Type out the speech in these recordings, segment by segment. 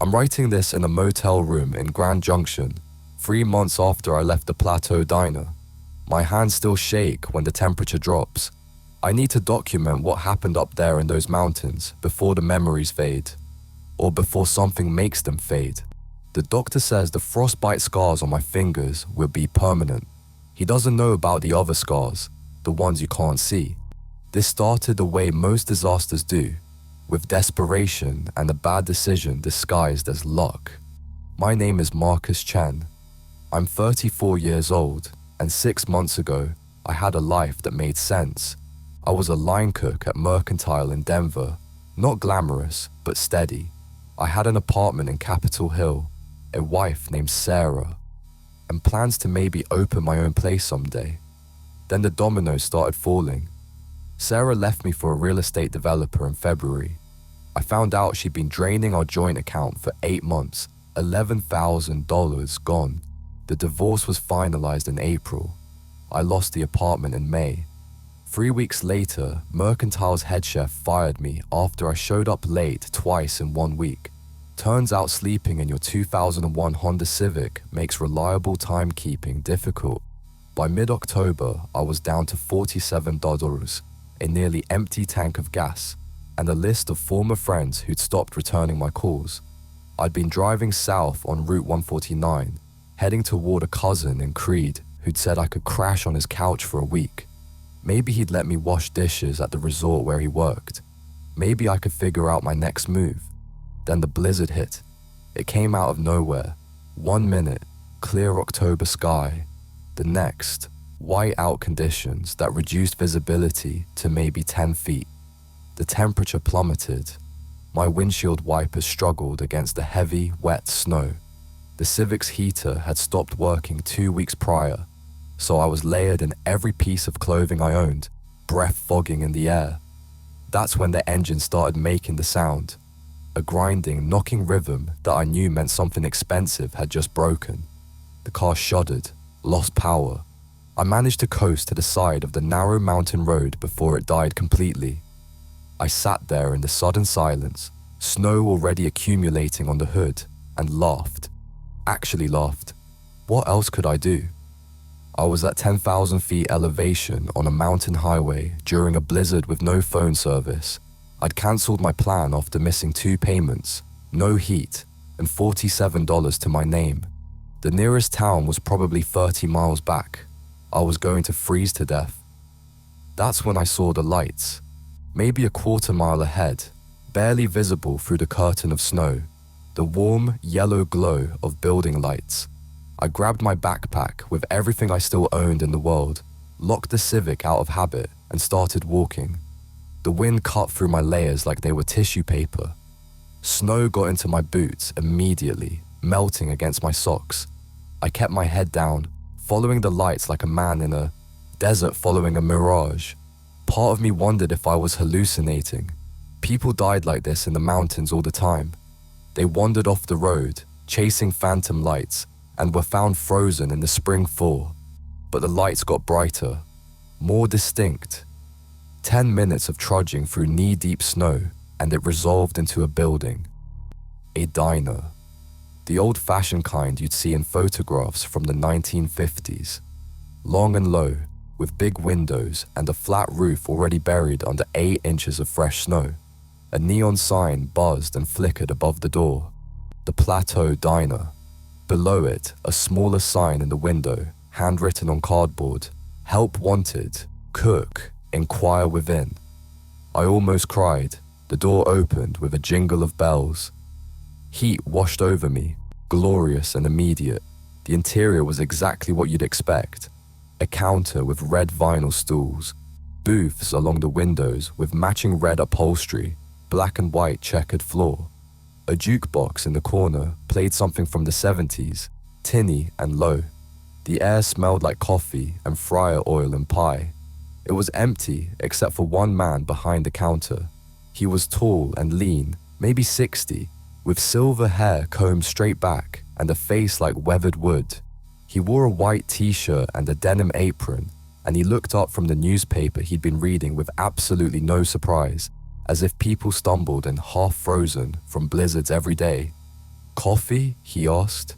I'm writing this in a motel room in Grand Junction, 3 months after I left the Plateau Diner. My hands still shake when the temperature drops. I need to document what happened up there in those mountains before the memories fade, or before something makes them fade. The doctor says the frostbite scars on my fingers will be permanent. He doesn't know about the other scars, the ones you can't see. This started the way most disasters do, with desperation and a bad decision disguised as luck. My name is Marcus Chen. I'm 34 years old, and 6 months ago, I had a life that made sense. I was a line cook at Mercantile in Denver, not glamorous, but steady. I had an apartment in Capitol Hill, a wife named Sarah, and plans to maybe open my own place someday. Then the dominoes started falling. Sarah left me for a real estate developer in February. I found out she'd been draining our joint account for 8 months, $11,000 gone. The divorce was finalized in April. I lost the apartment in May. 3 weeks later, Mercantile's head chef fired me after I showed up late twice in 1 week. Turns out sleeping in your 2001 Honda Civic makes reliable timekeeping difficult. By mid-October, I was down to $47, a nearly empty tank of gas, and a list of former friends who'd stopped returning my calls. I'd been driving south on Route 149, heading toward a cousin in Creed who'd said I could crash on his couch for a week. Maybe he'd let me wash dishes at the resort where he worked. Maybe I could figure out my next move. Then the blizzard hit. It came out of nowhere. 1 minute, clear October sky. The next, white-out conditions that reduced visibility to maybe 10 feet. The temperature plummeted. My windshield wipers struggled against the heavy, wet snow. The Civic's heater had stopped working 2 weeks prior, so I was layered in every piece of clothing I owned, breath fogging in the air. That's when the engine started making the sound, a grinding, knocking rhythm that I knew meant something expensive had just broken. The car shuddered, lost power. I managed to coast to the side of the narrow mountain road before it died completely. I sat there in the sudden silence, snow already accumulating on the hood, and laughed. Actually laughed. What else could I do? I was at 10,000 feet elevation on a mountain highway during a blizzard with no phone service. I'd cancelled my plan after missing 2 payments, no heat, and $47 to my name. The nearest town was probably 30 miles back. I was going to freeze to death. That's when I saw the lights, maybe a quarter mile ahead, barely visible through the curtain of snow, the warm, yellow glow of building lights. I grabbed my backpack with everything I still owned in the world, locked the Civic out of habit, and started walking. The wind cut through my layers like they were tissue paper. Snow got into my boots immediately, melting against my socks. I kept my head down, following the lights like a man in a desert following a mirage. Part of me wondered if I was hallucinating. People died like this in the mountains all the time. They wandered off the road, chasing phantom lights, and were found frozen in the spring thaw. But the lights got brighter, more distinct. 10 minutes of trudging through knee-deep snow, and it resolved into a building. A diner. The old-fashioned kind you'd see in photographs from the 1950s. Long and low, with big windows and a flat roof already buried under 8 inches of fresh snow. A neon sign buzzed and flickered above the door. The Plateau Diner. Below it, a smaller sign in the window, handwritten on cardboard. Help wanted. Cook. Inquire within. I almost cried. The door opened with a jingle of bells. Heat washed over me, glorious and immediate. The interior was exactly what you'd expect. A counter with red vinyl stools, booths along the windows with matching red upholstery, black and white checkered floor. A jukebox in the corner played something from the 70s, tinny and low. The air smelled like coffee and fryer oil and pie. It was empty except for one man behind the counter. He was tall and lean, maybe 60, with silver hair combed straight back and a face like weathered wood. He wore a white t-shirt and a denim apron, and he looked up from the newspaper he'd been reading with absolutely no surprise, as if people stumbled and half frozen from blizzards every day. Coffee? He asked.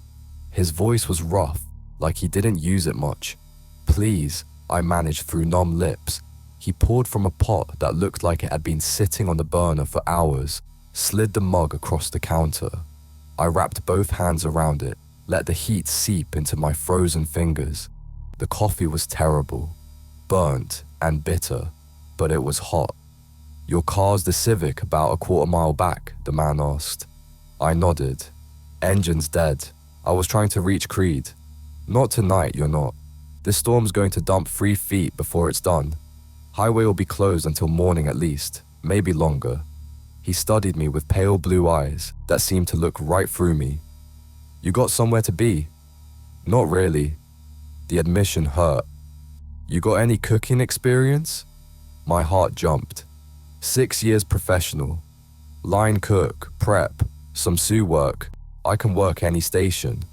His voice was rough, like he didn't use it much. Please, I managed through numb lips. He poured from a pot that looked like it had been sitting on the burner for hours, slid the mug across the counter. I wrapped both hands around it, let the heat seep into my frozen fingers. The coffee was terrible, burnt and bitter, but it was hot. Your car's the Civic about a quarter-mile back, the man asked. I nodded. Engine's dead. I was trying to reach Creed. Not tonight, you're not. This storm's going to dump 3 feet before it's done. Highway will be closed until morning at least, maybe longer. He studied me with pale blue eyes that seemed to look right through me. You got somewhere to be? Not really. The admission hurt. You got any cooking experience? My heart jumped. 6 years professional. Line cook, prep, some sous work. I can work any station.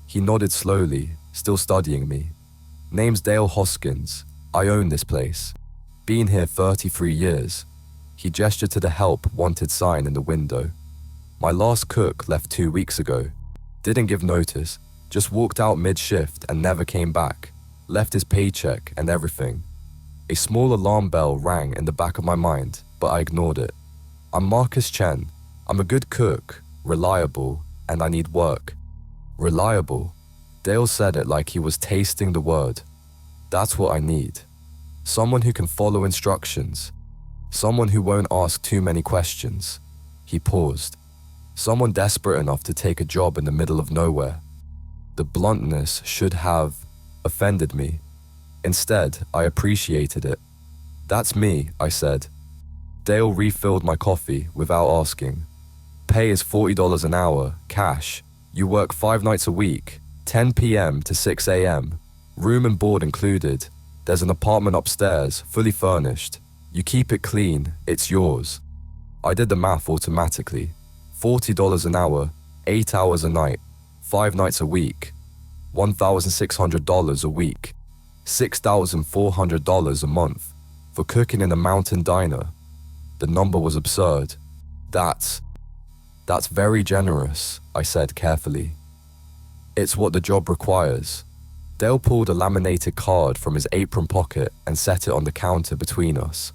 He nodded slowly, still studying me. Name's Dale Hoskins. I own this place. Been here 33 years. He gestured to the help wanted sign in the window. My last cook left 2 weeks ago. Didn't give notice, just walked out mid-shift and never came back. Left his paycheck and everything. A small alarm bell rang in the back of my mind, but I ignored it. I'm Marcus Chen. I'm a good cook, reliable, and I need work. Reliable? Dale said it like he was tasting the word. That's what I need. Someone who can follow instructions. Someone who won't ask too many questions. He paused. Someone desperate enough to take a job in the middle of nowhere. The bluntness should have offended me. Instead, I appreciated it. That's me, I said. Dale refilled my coffee without asking. Pay is $40 an hour, cash. You work 5 nights a week, 10 p.m. to 6 a.m. Room and board included. There's an apartment upstairs, fully furnished. You keep it clean, it's yours. I did the math automatically. $40 an hour, 8 hours a night, 5 nights a week. $1,600 a week. $6,400 a month for cooking in a mountain diner. The number was absurd. That's very generous, I said carefully. It's what the job requires. Dale pulled a laminated card from his apron pocket and set it on the counter between us.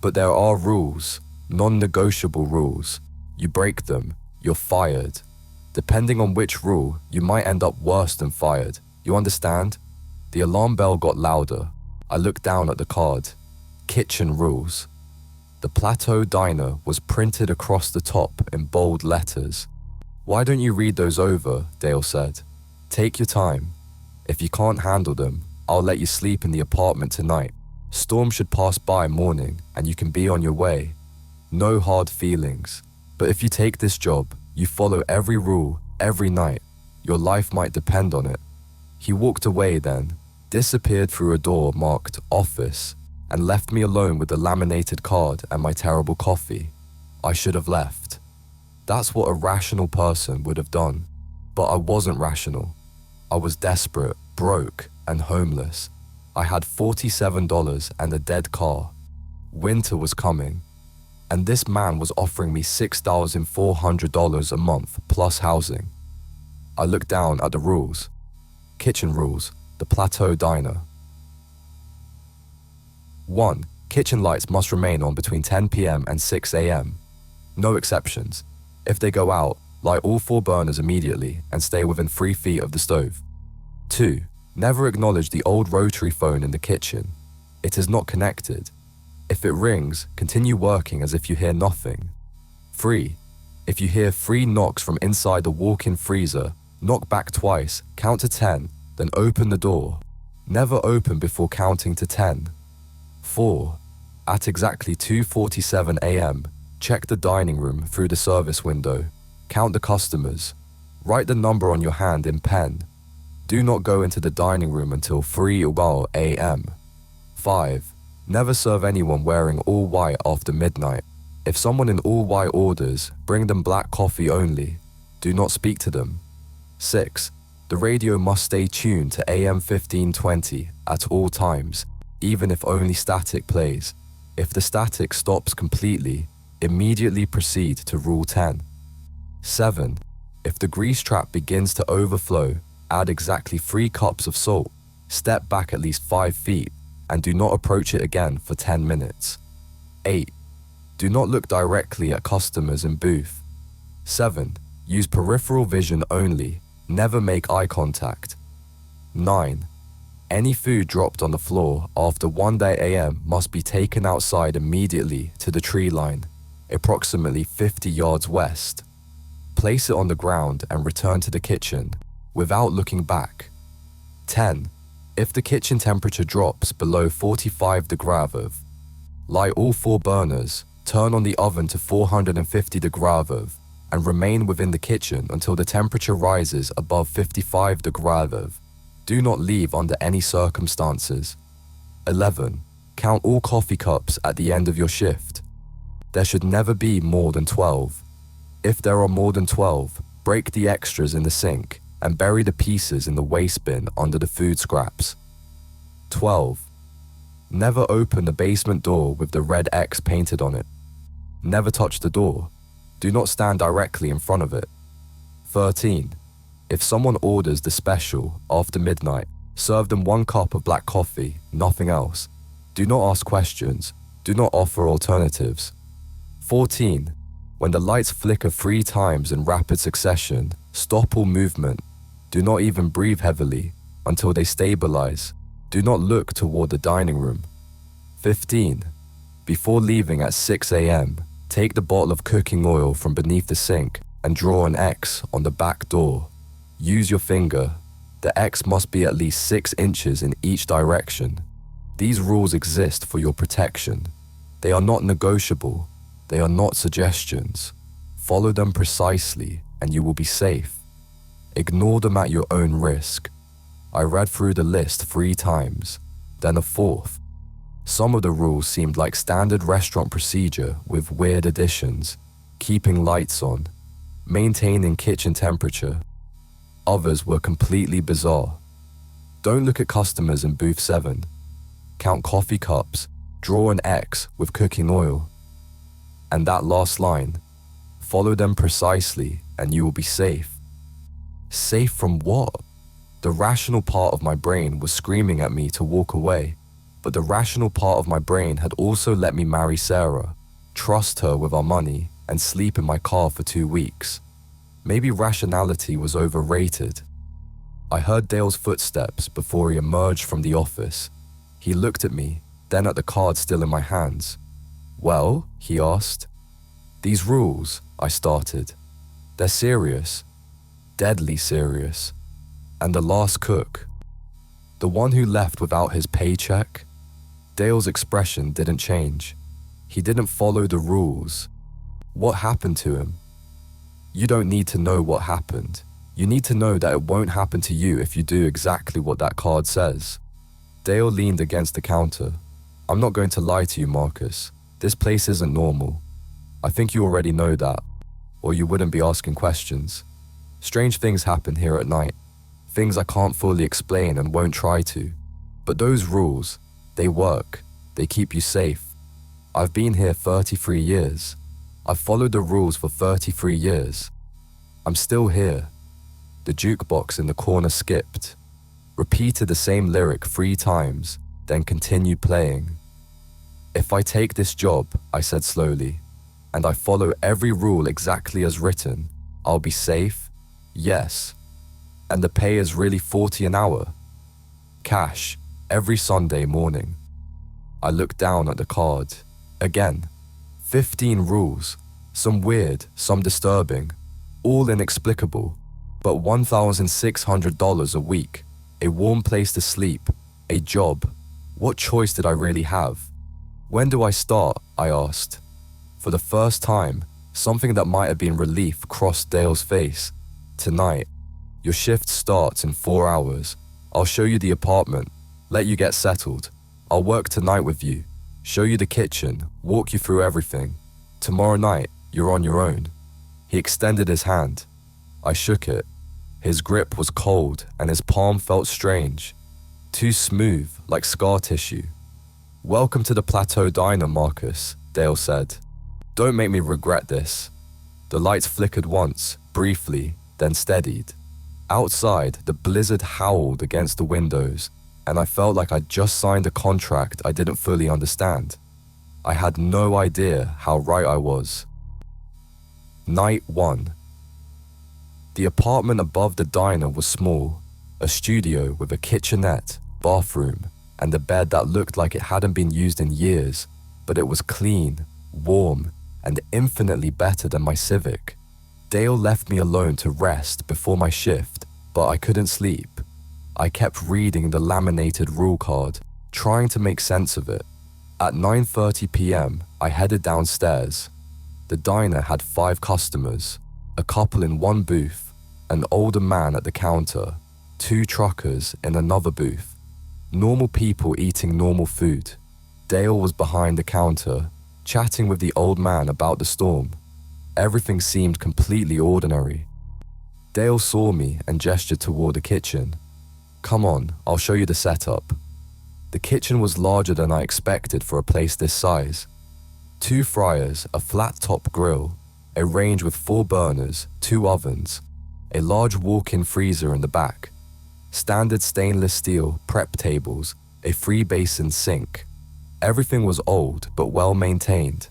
But there are rules, non-negotiable rules. You break them, you're fired. Depending on which rule, you might end up worse than fired. You understand? The alarm bell got louder. I looked down at the card. Kitchen rules. The Plateau Diner was printed across the top in bold letters. Why don't you read those over, Dale said. Take your time. If you can't handle them, I'll let you sleep in the apartment tonight. Storm should pass by morning and you can be on your way. No hard feelings. But if you take this job, you follow every rule, every night. Your life might depend on it. He walked away then, disappeared through a door marked office, and left me alone with the laminated card and my terrible coffee. I should have left. That's what a rational person would have done. But I wasn't rational. I was desperate, broke, and homeless. I had $47 and a dead car. Winter was coming. And this man was offering me $6,400 a month plus housing. I looked down at the rules. Kitchen rules, the Plateau Diner. 1. Kitchen lights must remain on between 10 p.m. and 6 a.m. No exceptions. If they go out, light all 4 burners immediately and stay within 3 feet of the stove. 2. Never acknowledge the old rotary phone in the kitchen. It is not connected. If it rings, continue working as if you hear nothing. 3. If you hear 3 knocks from inside the walk-in freezer, knock back twice, count to 10, then open the door. Never open before counting to 10. 4. At exactly 2:47 a.m., check the dining room through the service window. Count the customers. Write the number on your hand in pen. Do not go into the dining room until 3 a.m. 5. Never serve anyone wearing all white after midnight. If someone in all white orders, bring them black coffee only. Do not speak to them. 6. The radio must stay tuned to AM 1520 at all times, even if only static plays. If the static stops completely, immediately proceed to Rule 10. 7. If the grease trap begins to overflow, add exactly 3 cups of salt, step back at least 5 feet, and do not approach it again for 10 minutes. 8. Do not look directly at customers in booth. 7. Use peripheral vision only, never make eye contact. 9. Any food dropped on the floor after 1 a.m. must be taken outside immediately to the tree line, approximately 50 yards west. Place it on the ground and return to the kitchen without looking back. 10. If the kitchen temperature drops below 45 degrees, light all 4 burners, turn on the oven to 450 degrees, and remain within the kitchen until the temperature rises above 55 degrees. Do not leave under any circumstances. 11. Count all coffee cups at the end of your shift. There should never be more than 12. If there are more than 12, break the extras in the sink and bury the pieces in the waste bin under the food scraps. 12. Never open the basement door with the red X painted on it. Never touch the door. Do not stand directly in front of it. 13. If someone orders the special after midnight, serve them 1 cup of black coffee, nothing else. Do not ask questions. Do not offer alternatives. 14. When the lights flicker 3 times in rapid succession, stop all movement. Do not even breathe heavily until they stabilize. Do not look toward the dining room. 15. Before leaving at 6 a.m., take the bottle of cooking oil from beneath the sink and draw an X on the back door. Use your finger. The X must be at least 6 inches in each direction. These rules exist for your protection. They are not negotiable. They are not suggestions. Follow them precisely and you will be safe. Ignore them at your own risk. I read through the list 3 times, then a 4th. Some of the rules seemed like standard restaurant procedure with weird additions: keeping lights on, maintaining kitchen temperature. Others were completely bizarre. Don't look at customers in booth 7. Count coffee cups, draw an X with cooking oil. And that last line, follow them precisely and you will be safe. Safe from what? The rational part of my brain was screaming at me to walk away, but the rational part of my brain had also let me marry Sarah, trust her with our money, and sleep in my car for 2 weeks. Maybe rationality was overrated. I heard Dale's footsteps before he emerged from the office. He looked at me, then at the card still in my hands. "Well?" he asked. "These rules," I started. "They're serious. Deadly serious. And the last cook, the one who left without his paycheck?" Dale's expression didn't change. He didn't follow the rules. What happened to him? You don't need to know what happened. You need to know that it won't happen to you if you do exactly what that card says. Dale leaned against the counter. "I'm not going to lie to you, Marcus. This place isn't normal. I think you already know that, or you wouldn't be asking questions. Strange things happen here at night. Things I can't fully explain and won't try to. But those rules, they work. They keep you safe. I've been here 33 years. I've followed the rules for 33 years. I'm still here." The jukebox in the corner skipped, repeated the same lyric 3 times, then continued playing. "If I take this job," I said slowly, "and I follow every rule exactly as written, I'll be safe? Yes. And the pay is really $40 an hour. Cash, every Sunday morning." I looked down at the card. Again, 15 rules, some weird, some disturbing, all inexplicable, but $1,600 a week, a warm place to sleep, a job. What choice did I really have? "When do I start?" I asked. For the first time, something that might have been relief crossed Dale's face. "Tonight. Your shift starts in 4 hours. I'll show you the apartment, let you get settled. I'll work tonight with you, show you the kitchen, walk you through everything. Tomorrow night, you're on your own." He extended his hand. I shook it. His grip was cold and his palm felt strange, too smooth, like scar tissue. "Welcome to the Plateau Diner, Marcus," Dale said. "Don't make me regret this." The lights flickered once, briefly, then steadied. Outside, the blizzard howled against the windows, and I felt like I'd just signed a contract I didn't fully understand. I had no idea how right I was. Night 1. The apartment above the diner was small, a studio with a kitchenette, bathroom, and a bed that looked like it hadn't been used in years, but it was clean, warm, and infinitely better than my Civic. Dale left me alone to rest before my shift, but I couldn't sleep. I kept reading the laminated rule card, trying to make sense of it. At 9:30 p.m., I headed downstairs. The diner had 5 customers, a couple in one booth, an older man at the counter, 2 truckers in another booth. Normal people eating normal food. Dale was behind the counter, chatting with the old man about the storm. Everything seemed completely ordinary. Dale saw me and gestured toward the kitchen. "Come on, I'll show you the setup." The kitchen was larger than I expected for a place this size. 2 fryers, a flat-top grill, a range with 4 burners, 2 ovens, a large walk-in freezer in the back, standard stainless steel prep tables, a 3-basin sink. Everything was old but well maintained,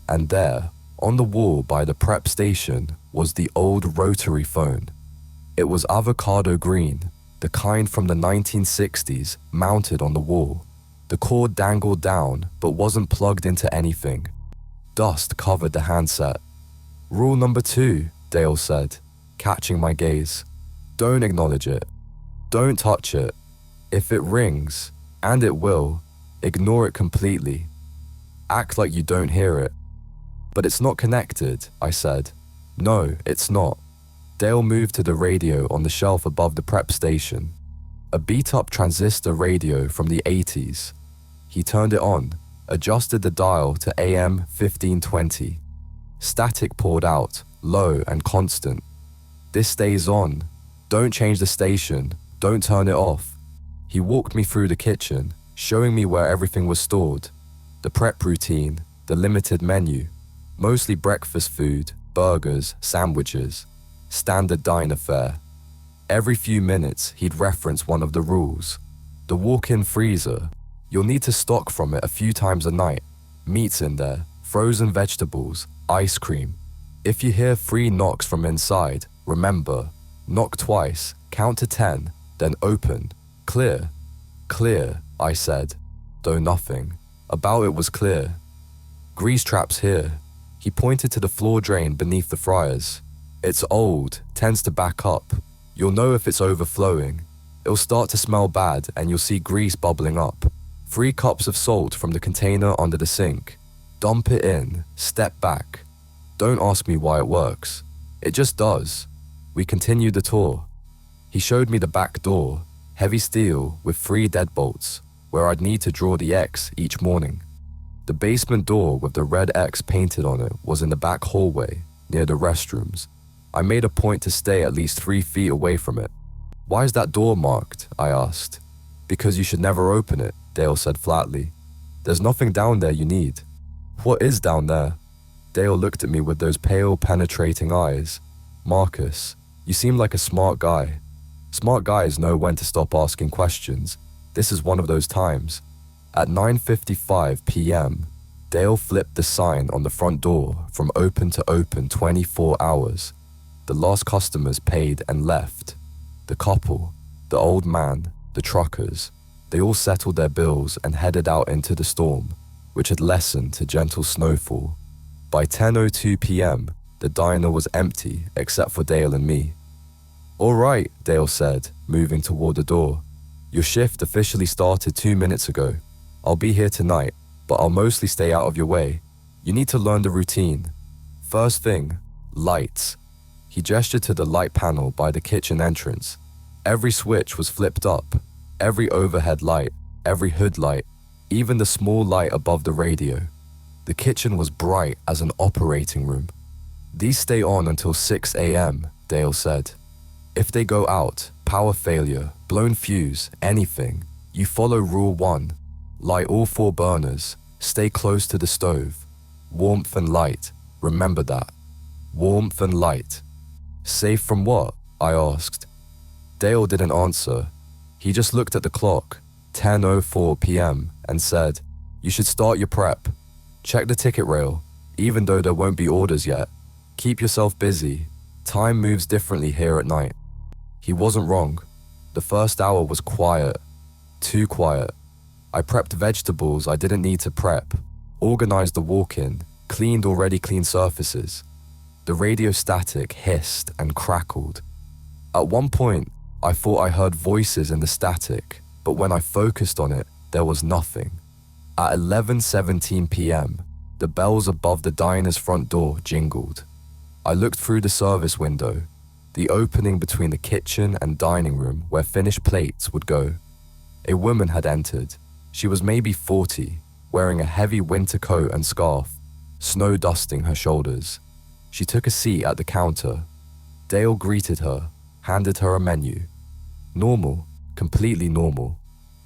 and there, on the wall by the prep station, was the old rotary phone. It was avocado green, the kind from the 1960s, mounted on the wall. The cord dangled down but wasn't plugged into anything. Dust covered the handset. "Rule number 2, Dale said, catching my gaze. "Don't acknowledge it. Don't touch it. If it rings, and it will, ignore it completely. Act like you don't hear it." "But it's not connected," I said. "No, it's not." Dale moved to the radio on the shelf above the prep station. A beat-up transistor radio from the 80s. He turned it on, adjusted the dial to AM 1520. Static poured out, low and constant. "This stays on. Don't change the station. Don't turn it off." He walked me through the kitchen, showing me where everything was stored. The prep routine, the limited menu, mostly breakfast food, burgers, sandwiches, standard diner fare. Every few minutes, he'd reference one of the rules. The walk-in freezer. You'll need to stock from it a few times a night. Meat's in there, frozen vegetables, ice cream. If you hear 3 knocks from inside, remember, knock twice, count to 10, then open. Clear. "Clear," I said, though nothing about it was clear. "Grease traps here." He pointed to the floor drain beneath the fryers. "It's old, tends to back up. You'll know if it's overflowing. It'll start to smell bad and you'll see grease bubbling up. 3 cups of salt from the container under the sink. Dump it in, step back. Don't ask me why it works. It just does." We continued the tour. He showed me the back door, heavy steel with 3 deadbolts, where I'd need to draw the X each morning. The basement door with the red X painted on it was in the back hallway, near the restrooms. I made a point to stay at least 3 feet away from it. "Why is that door marked?" I asked. "Because you should never open it," Dale said flatly. "There's nothing down there you need." "What is down there?" Dale looked at me with those pale, penetrating eyes. "Marcus, you seem like a smart guy. Smart guys know when to stop asking questions. This is one of those times." At 9:55 p.m., Dale flipped the sign on the front door from open to open 24 hours. The last customers paid and left. The couple, the old man, the truckers, they all settled their bills and headed out into the storm, which had lessened to gentle snowfall. By 10:02 p.m., the diner was empty except for Dale and me. "All right," Dale said, moving toward the door. "Your shift officially started 2 minutes ago. I'll be here tonight, but I'll mostly stay out of your way. You need to learn the routine. First thing, lights." He gestured to the light panel by the kitchen entrance. Every switch was flipped up. Every overhead light, every hood light, even the small light above the radio. The kitchen was bright as an operating room. "These stay on until 6 a.m., Dale said. "If they go out, power failure, blown fuse, anything, you follow rule 1. Light all 4 burners, stay close to the stove. Warmth and light, remember that. Warmth and light." "Safe from what?" I asked. Dale didn't answer. He just looked at the clock, 10:04 p.m., and said, "You should start your prep. Check the ticket rail, even though there won't be orders yet. Keep yourself busy. Time moves differently here at night." He wasn't wrong. The first hour was quiet. Too quiet. I prepped vegetables I didn't need to prep, organized the walk-in, cleaned already clean surfaces. The radio static hissed and crackled. At one point, I thought I heard voices in the static, but when I focused on it, there was nothing. At 11:17 p.m., the bells above the diner's front door jingled. I looked through the service window, the opening between the kitchen and dining room where finished plates would go. A woman had entered. She was maybe 40, wearing a heavy winter coat and scarf, snow dusting her shoulders. She took a seat at the counter. Dale greeted her, handed her a menu. Normal, completely normal.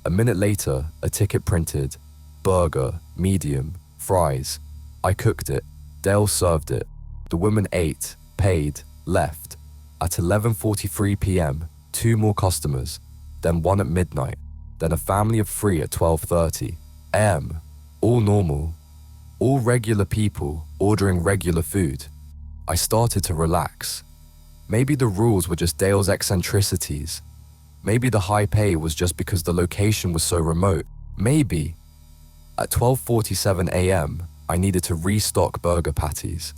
A minute later, a ticket printed, burger, medium, fries. I cooked it. Dale served it. The woman ate, paid, left. At 11:43 p.m., 2 more customers, then 1 at midnight, then a family of 3 at 12:30 a.m. All normal. All regular people ordering regular food. I started to relax. Maybe the rules were just Dale's eccentricities. Maybe the high pay was just because the location was so remote. Maybe. At 12:47 a.m., I needed to restock burger patties.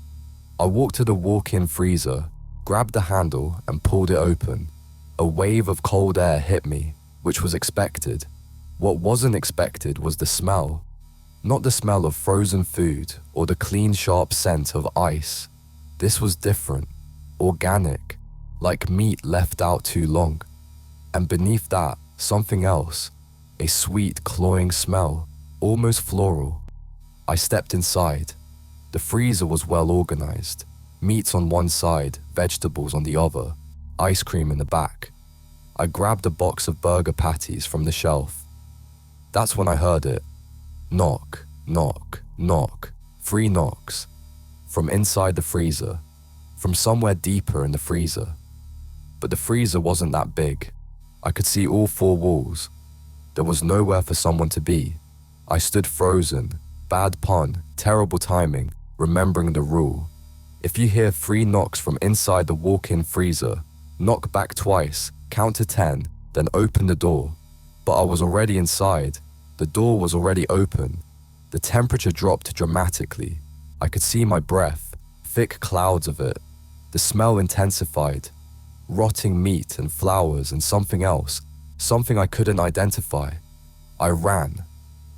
I walked to the walk-in freezer, grabbed the handle and pulled it open. A wave of cold air hit me, which was expected. What wasn't expected was the smell. Not the smell of frozen food or the clean, sharp scent of ice. This was different, organic, like meat left out too long. And beneath that, something else, a sweet, cloying smell, almost floral. I stepped inside. The freezer was well organized. Meats on one side, vegetables on the other, ice cream in the back. I grabbed a box of burger patties from the shelf. That's when I heard it. Knock, knock, knock. 3 knocks. From inside the freezer. From somewhere deeper in the freezer. But the freezer wasn't that big. I could see all 4 walls. There was nowhere for someone to be. I stood frozen. Bad pun, terrible timing, remembering the rule. If you hear 3 knocks from inside the walk-in freezer, knock back twice, count to 10, then open the door. But I was already inside. The door was already open. The temperature dropped dramatically. I could see my breath, thick clouds of it. The smell intensified. Rotting meat and flowers and something else, something I couldn't identify. I ran,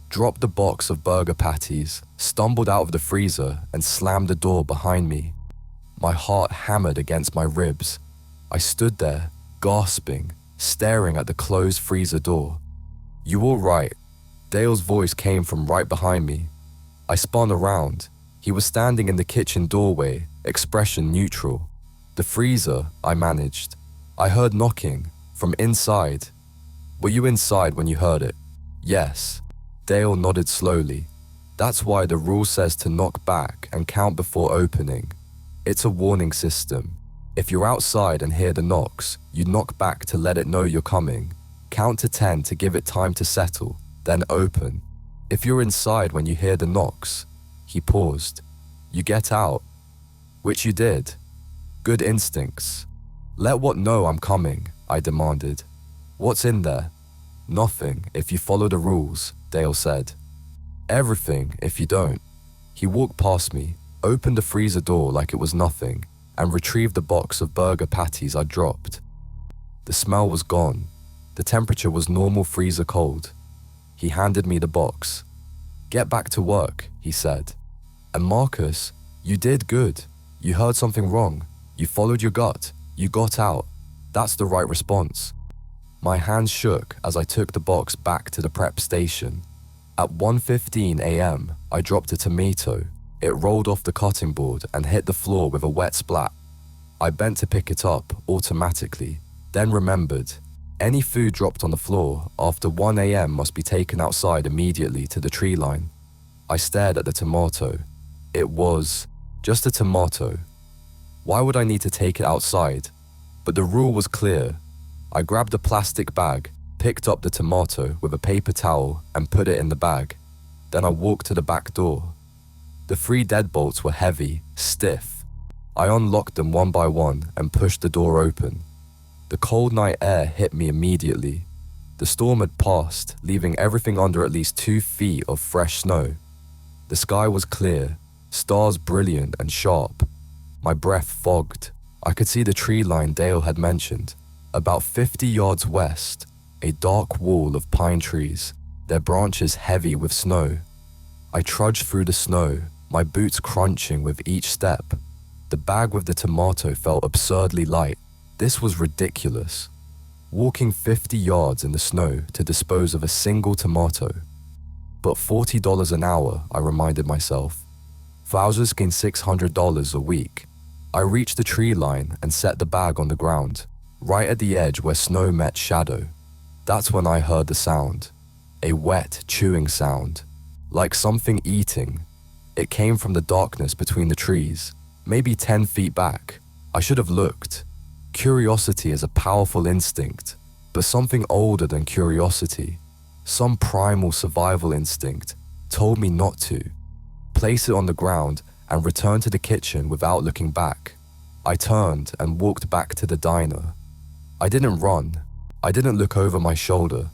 dropped the box of burger patties, stumbled out of the freezer and slammed the door behind me. My heart hammered against my ribs. I stood there, gasping, staring at the closed freezer door. "You all right?" Dale's voice came from right behind me. I spun around. He was standing in the kitchen doorway, expression neutral. "The freezer," I managed. "I heard knocking, from inside." "Were you inside when you heard it?" "Yes." Dale nodded slowly. "That's why the rule says to knock back and count before opening. It's a warning system. If you're outside and hear the knocks, you knock back to let it know you're coming. Count to 10 to give it time to settle, then open. If you're inside when you hear the knocks," he paused, "you get out." "Which you did. Good instincts." "Let what know I'm coming," I demanded. "What's in there?" "Nothing if you follow the rules," Dale said. "Everything if you don't." He walked past me, opened the freezer door like it was nothing, and retrieved the box of burger patties I dropped. The smell was gone. The temperature was normal freezer cold. He handed me the box. "Get back to work," he said. "And Marcus, you did good. You heard something wrong. You followed your gut. You got out. That's the right response." My hands shook as I took the box back to the prep station. At 1:15 a.m., I dropped a tomato. It rolled off the cutting board and hit the floor with a wet splat. I bent to pick it up automatically, then remembered, any food dropped on the floor after 1 a.m. must be taken outside immediately to the tree line. I stared at the tomato. It was just a tomato. Why would I need to take it outside? But the rule was clear. I grabbed a plastic bag, picked up the tomato with a paper towel and put it in the bag. Then I walked to the back door. The 3 deadbolts were heavy, stiff. I unlocked them one by one and pushed the door open. The cold night air hit me immediately. The storm had passed, leaving everything under at least 2 feet of fresh snow. The sky was clear, stars brilliant and sharp. My breath fogged. I could see the tree line Dale had mentioned. About 50 yards west, a dark wall of pine trees, their branches heavy with snow. I trudged through the snow, my boots crunching with each step. The bag with the tomato felt absurdly light. This was ridiculous. Walking 50 yards in the snow to dispose of a single tomato. But $40 an hour, I reminded myself. Wowzers gain $600 a week. I reached the tree line and set the bag on the ground, right at the edge where snow met shadow. That's when I heard the sound. A wet, chewing sound. Like something eating. It came from the darkness between the trees, maybe 10 feet back. I should have looked. Curiosity is a powerful instinct, but something older than curiosity, some primal survival instinct, told me not to. Place it on the ground and return to the kitchen without looking back. I turned and walked back to the diner. I didn't run. I didn't look over my shoulder.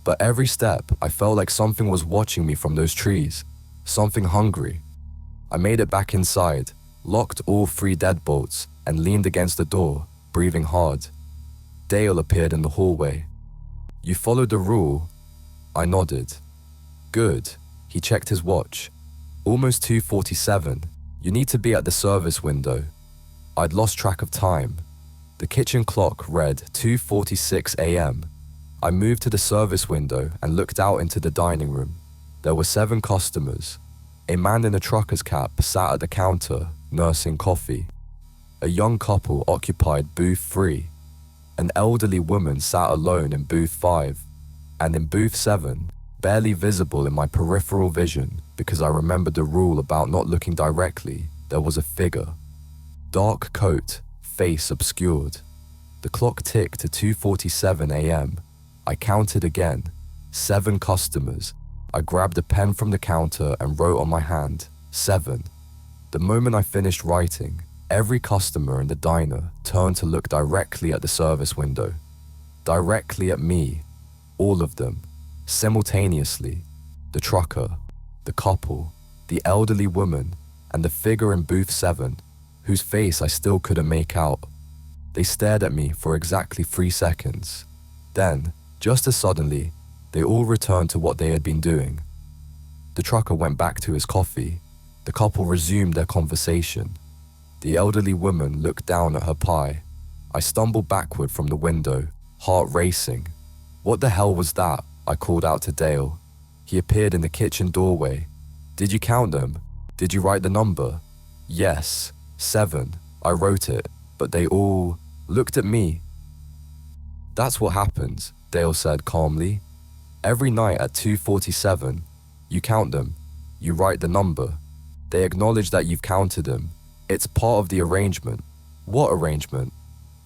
But every step, I felt like something was watching me from those trees, something hungry. I made it back inside, locked all 3 deadbolts, and leaned against the door, breathing hard. Dale appeared in the hallway. "You followed the rule?" I nodded. "Good." He checked his watch. "Almost 2:47. You need to be at the service window." I'd lost track of time. The kitchen clock read 2:46 a.m. I moved to the service window and looked out into the dining room. There were 7 customers. A man in a trucker's cap sat at the counter, nursing coffee. A young couple occupied booth 3. An elderly woman sat alone in booth 5. And in booth 7, barely visible in my peripheral vision because I remembered the rule about not looking directly, there was a figure. Dark coat, face obscured. The clock ticked to 2:47 a.m. I counted again. 7 customers. I grabbed a pen from the counter and wrote on my hand, 7. The moment I finished writing, every customer in the diner turned to look directly at the service window. Directly at me. All of them. Simultaneously. The trucker, the couple, the elderly woman, and the figure in booth 7, whose face I still couldn't make out. They stared at me for exactly 3 seconds. Then, just as suddenly, they all returned to what they had been doing. The trucker went back to his coffee. The couple resumed their conversation. The elderly woman looked down at her pie. I stumbled backward from the window, heart racing. "What the hell was that?" I called out to Dale. He appeared in the kitchen doorway. "Did you count them? Did you write the number?" "Yes, 7. I wrote it, but they all looked at me." "That's what happens," Dale said calmly. "Every night at 2:47, you count them, you write the number. They acknowledge that you've counted them. It's part of the arrangement." "What arrangement?"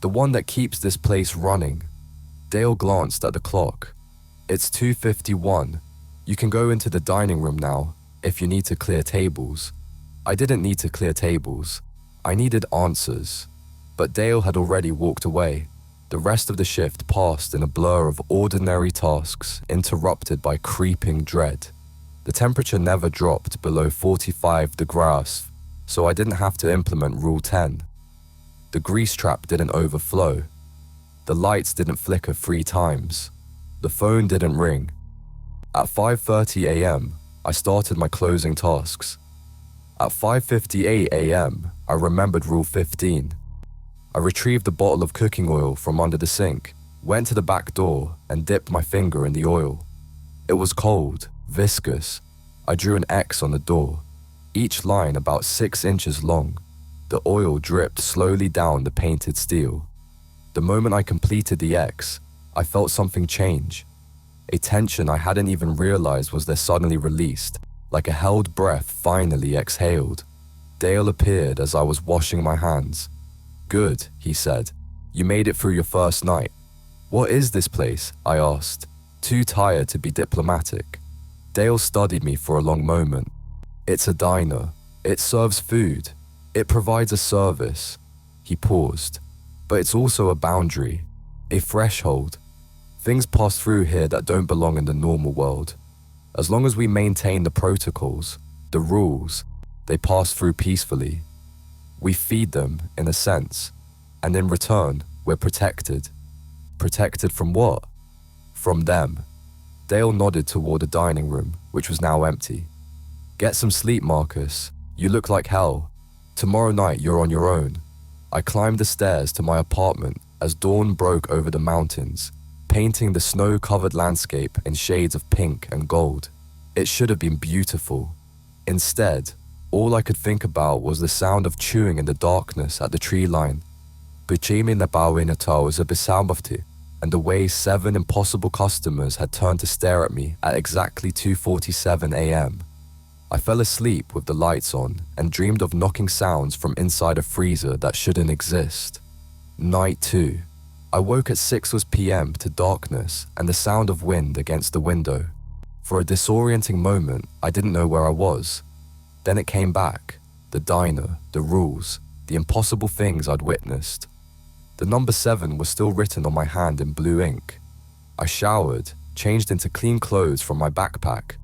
"The one that keeps this place running." Dale glanced at the clock. "It's 2:51. You can go into the dining room now, if you need to clear tables." I didn't need to clear tables. I needed answers. But Dale had already walked away. The rest of the shift passed in a blur of ordinary tasks, interrupted by creeping dread. The temperature never dropped below 45 degrees, so I didn't have to implement Rule 10. The grease trap didn't overflow. The lights didn't flicker 3 times. The phone didn't ring. At 5:30 a.m., I started my closing tasks. At 5:58 a.m., I remembered Rule 15. I retrieved a bottle of cooking oil from under the sink, went to the back door, and dipped my finger in the oil. It was cold, viscous. I drew an X on the door, each line about 6 inches long. The oil dripped slowly down the painted steel. The moment I completed the X, I felt something change. A tension I hadn't even realized was there suddenly released, like a held breath finally exhaled. Dale appeared as I was washing my hands. "Good," he said. You made it through your first night. What is this place? I asked, too tired to be diplomatic. Dale studied me for a long moment. It's a diner. It serves food. It provides a service. He paused. But it's also a boundary, a threshold. Things pass through here that don't belong in the normal world. As long as we maintain the protocols, the rules, they pass through peacefully. We feed them, in a sense, and in return, we're protected. Protected from what? From them. Dale nodded toward the dining room, which was now empty. Get some sleep, Marcus. You look like hell. Tomorrow night you're on your own. I climbed the stairs to my apartment as dawn broke over the mountains, painting the snow-covered landscape in shades of pink and gold. It should have been beautiful. Instead, all I could think about was the sound of chewing in the darkness at the tree line. And the way 7 impossible customers had turned to stare at me at exactly 2:47 a.m. I fell asleep with the lights on and dreamed of knocking sounds from inside a freezer that shouldn't exist. Night 2. I woke at 6 p.m. to darkness and the sound of wind against the window. For a disorienting moment, I didn't know where I was. Then it came back. The diner, the rules, the impossible things I'd witnessed. The number 7 was still written on my hand in blue ink. I showered, changed into clean clothes from my backpack.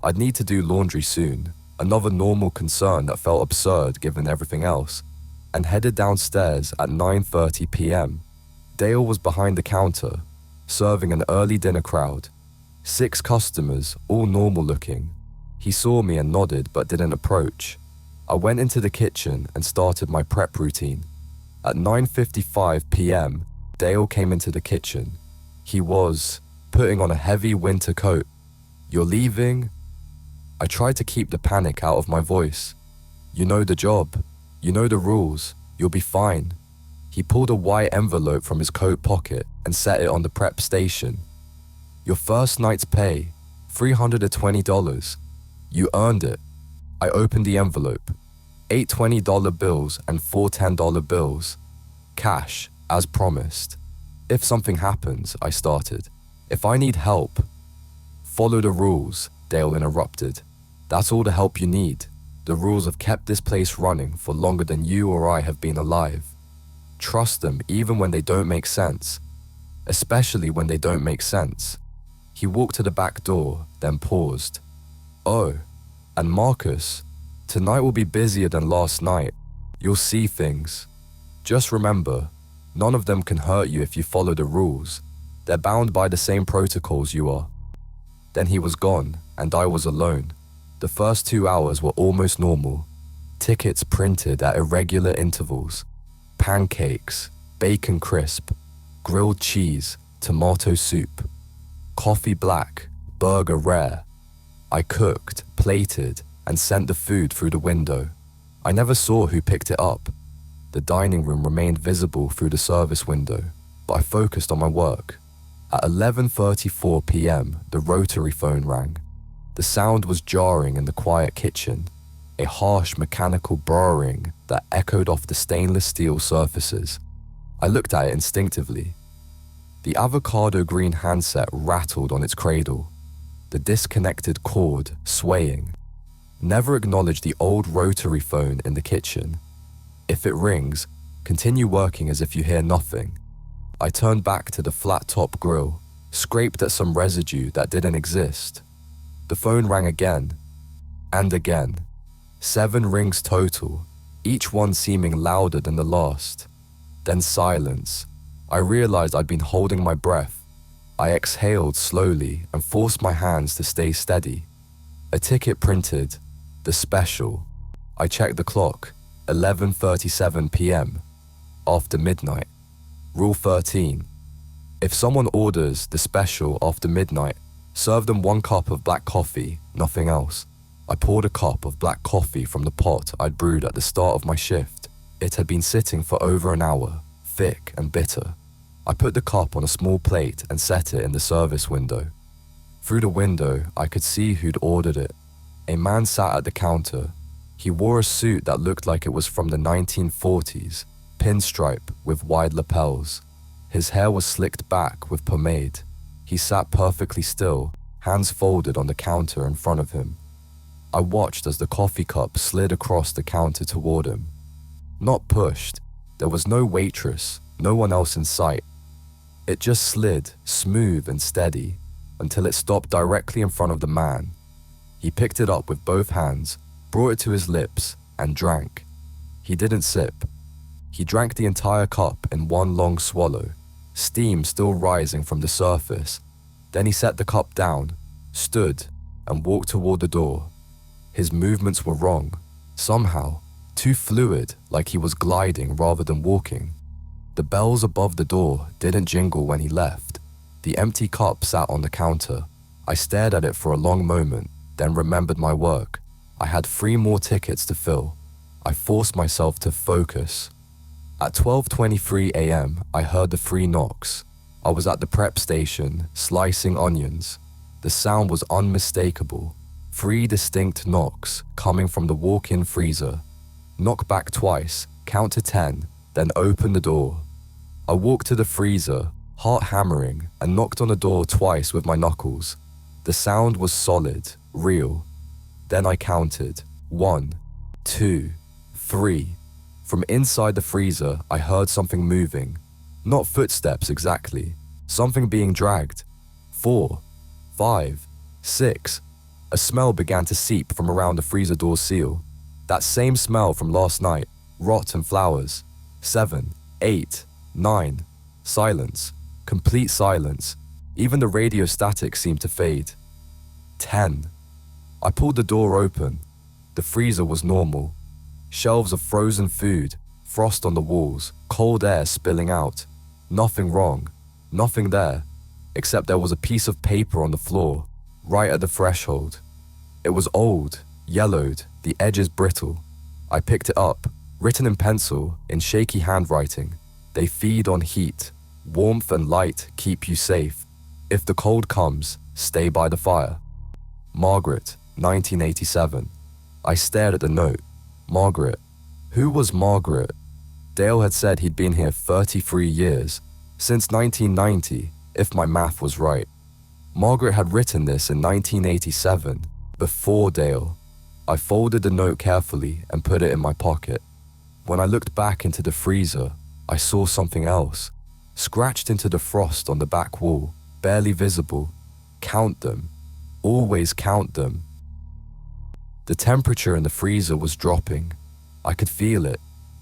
I'd need to do laundry soon, another normal concern that felt absurd given everything else, and headed downstairs at 9:30 p.m. Dale was behind the counter, serving an early dinner crowd. 6 customers, all normal looking. He saw me and nodded but didn't approach. I went into the kitchen and started my prep routine. At 9:55 p.m., Dale came into the kitchen. He was putting on a heavy winter coat. You're leaving? I tried to keep the panic out of my voice. You know the job. You know the rules. You'll be fine. He pulled a white envelope from his coat pocket and set it on the prep station. Your first night's pay, $320. You earned it. I opened the envelope. 8 $20 bills and 4 $10 bills. Cash, as promised. If something happens, I started. If I need help. Follow the rules, Dale interrupted. That's all the help you need. The rules have kept this place running for longer than you or I have been alive. Trust them even when they don't make sense. Especially when they don't make sense. He walked to the back door, then paused. Oh, and Marcus, tonight will be busier than last night. You'll see things. Just remember, none of them can hurt you if you follow the rules. They're bound by the same protocols you are. Then he was gone, and I was alone. The first 2 hours were almost normal. Tickets printed at irregular intervals. Pancakes, bacon crisp, grilled cheese, tomato soup. Coffee black, burger rare. I cooked, plated, and sent the food through the window. I never saw who picked it up. The dining room remained visible through the service window, but I focused on my work. At 11:34 p.m., the rotary phone rang. The sound was jarring in the quiet kitchen, a harsh mechanical burring that echoed off the stainless steel surfaces. I looked at it instinctively. The avocado green handset rattled on its cradle, the disconnected cord swaying. Never acknowledge the old rotary phone in the kitchen. If it rings, continue working as if you hear nothing. I turned back to the flat-top grill, scraped at some residue that didn't exist. The phone rang again, and again. 7 rings total, each one seeming louder than the last. Then silence. I realized I'd been holding my breath. I exhaled slowly and forced my hands to stay steady. A ticket printed, the special. I checked the clock, 11:37 p.m. After midnight. Rule 13. If someone orders the special after midnight, serve them 1 cup of black coffee, nothing else. I poured a cup of black coffee from the pot I'd brewed at the start of my shift. It had been sitting for over an hour, thick and bitter. I put the cup on a small plate and set it in the service window. Through the window, I could see who'd ordered it. A man sat at the counter. He wore a suit that looked like it was from the 1940s, pinstripe with wide lapels. His hair was slicked back with pomade. He sat perfectly still, hands folded on the counter in front of him. I watched as the coffee cup slid across the counter toward him. Not pushed. There was no waitress, no one else in sight. It just slid, smooth and steady, until it stopped directly in front of the man. He picked it up with both hands, brought it to his lips, and drank. He didn't sip. He drank the entire cup in one long swallow, steam still rising from the surface. Then he set the cup down, stood, and walked toward the door. His movements were wrong, somehow, too fluid, like he was gliding rather than walking. The bells above the door didn't jingle when he left. The empty cup sat on the counter. I stared at it for a long moment, then remembered my work. I had 3 more tickets to fill. I forced myself to focus. At 12:23 a.m., I heard the 3 knocks. I was at the prep station, slicing onions. The sound was unmistakable. 3 distinct knocks coming from the walk-in freezer. Knock back twice, count to 10, then open the door. I walked to the freezer, heart hammering, and knocked on the door twice with my knuckles. The sound was solid, real. Then I counted. 1, 2, 3. From inside the freezer, I heard something moving. Not footsteps exactly. Something being dragged. 4, 5, 6. A smell began to seep from around the freezer door seal. That same smell from last night. Rot and flowers. 7, 8, 9. Silence. Complete silence. Even the radio static seemed to fade. 10. I pulled the door open. The freezer was normal. Shelves of frozen food, frost on the walls, cold air spilling out. Nothing wrong. Nothing there. Except there was a piece of paper on the floor, right at the threshold. It was old, yellowed, the edges brittle. I picked it up, written in pencil, in shaky handwriting. They feed on heat. Warmth and light keep you safe. If the cold comes, stay by the fire. Margaret, 1987. I stared at the note. Margaret. Who was Margaret? Dale had said he'd been here 33 years, since 1990, if my math was right. Margaret had written this in 1987, before Dale. I folded the note carefully and put it in my pocket. When I looked back into the freezer, I saw something else. Scratched into the frost on the back wall, barely visible. Count them. Always count them. The temperature in the freezer was dropping. I could feel it.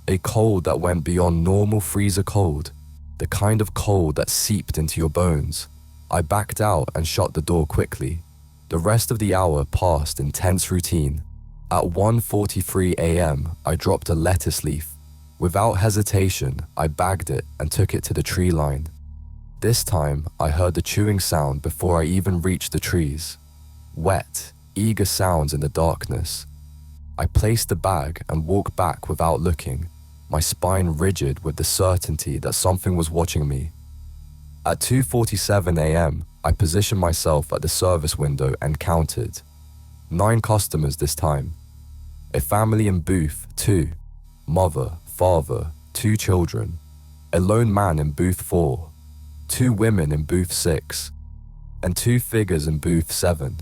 A cold that went beyond normal freezer cold. The kind of cold that seeped into your bones. I backed out and shut the door quickly. The rest of the hour passed in tense routine. At 1:43 a.m., I dropped a lettuce leaf. Without hesitation, I bagged it and took it to the tree line. This time, I heard the chewing sound before I even reached the trees. Wet, eager sounds in the darkness. I placed the bag and walked back without looking, my spine rigid with the certainty that something was watching me. At 2:47 a.m., I positioned myself at the service window and counted. 9 customers this time. A family in booth 2. Mother, father, 2 children. A lone man in booth 4. 2 women in booth 6. And 2 figures in booth 7,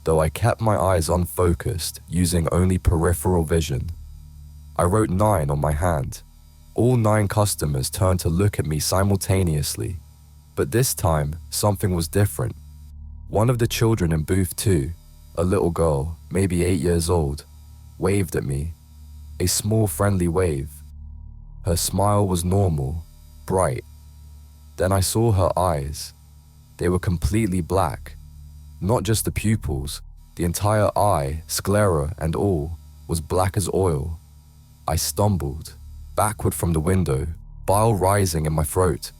though I kept my eyes unfocused, using only peripheral vision. I wrote 9 on my hand. All 9 customers turned to look at me simultaneously, but this time, something was different. One of the children in booth 2, a little girl, maybe 8 years old, waved at me. A small friendly wave. Her smile was normal, bright. Then I saw her eyes. They were completely black. Not just the pupils, the entire eye, sclera and all, was black as oil. I stumbled, backward from the window, bile rising in my throat.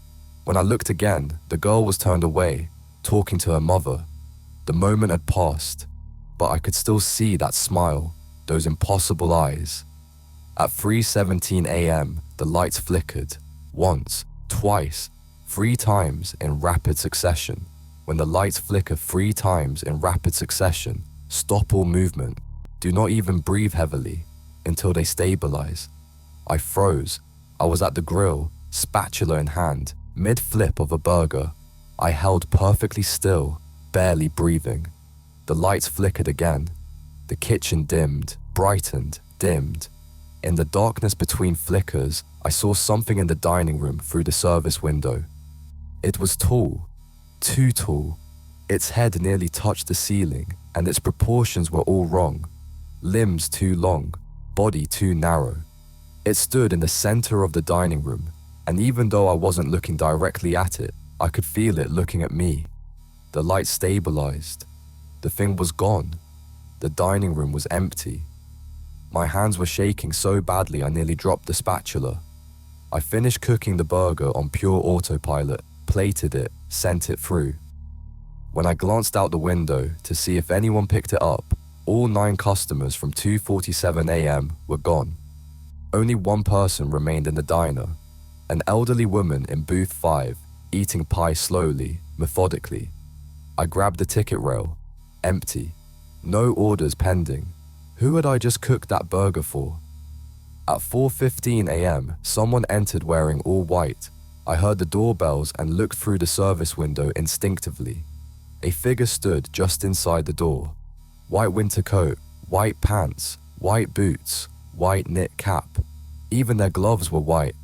When I looked again, the girl was turned away, talking to her mother. The moment had passed, but I could still see that smile, those impossible eyes. At 3:17 a.m., the lights flickered, once, twice, 3 times in rapid succession. When the lights flicker 3 times in rapid succession, stop all movement. Do not even breathe heavily until they stabilize. I froze. I was at the grill, spatula in hand, mid-flip of a burger. I held perfectly still, barely breathing. The lights flickered again. The kitchen dimmed, brightened, dimmed. In the darkness between flickers, I saw something in the dining room through the service window. It was tall, too tall. Its head nearly touched the ceiling, and its proportions were all wrong. Limbs too long, body too narrow. It stood in the center of the dining room, and even though I wasn't looking directly at it, I could feel it looking at me. The light stabilized. The thing was gone. The dining room was empty. My hands were shaking so badly I nearly dropped the spatula. I finished cooking the burger on pure autopilot, plated it, sent it through. When I glanced out the window to see if anyone picked it up, all 9 customers from 2:47 a.m. were gone. Only one person remained in the diner, an elderly woman in booth 5, eating pie slowly, methodically. I grabbed the ticket rail, empty. No orders pending. Who had I just cooked that burger for? At 4:15 a.m., someone entered wearing all white. I heard the doorbells and looked through the service window instinctively. A figure stood just inside the door. White winter coat, white pants, white boots, white knit cap. Even their gloves were white.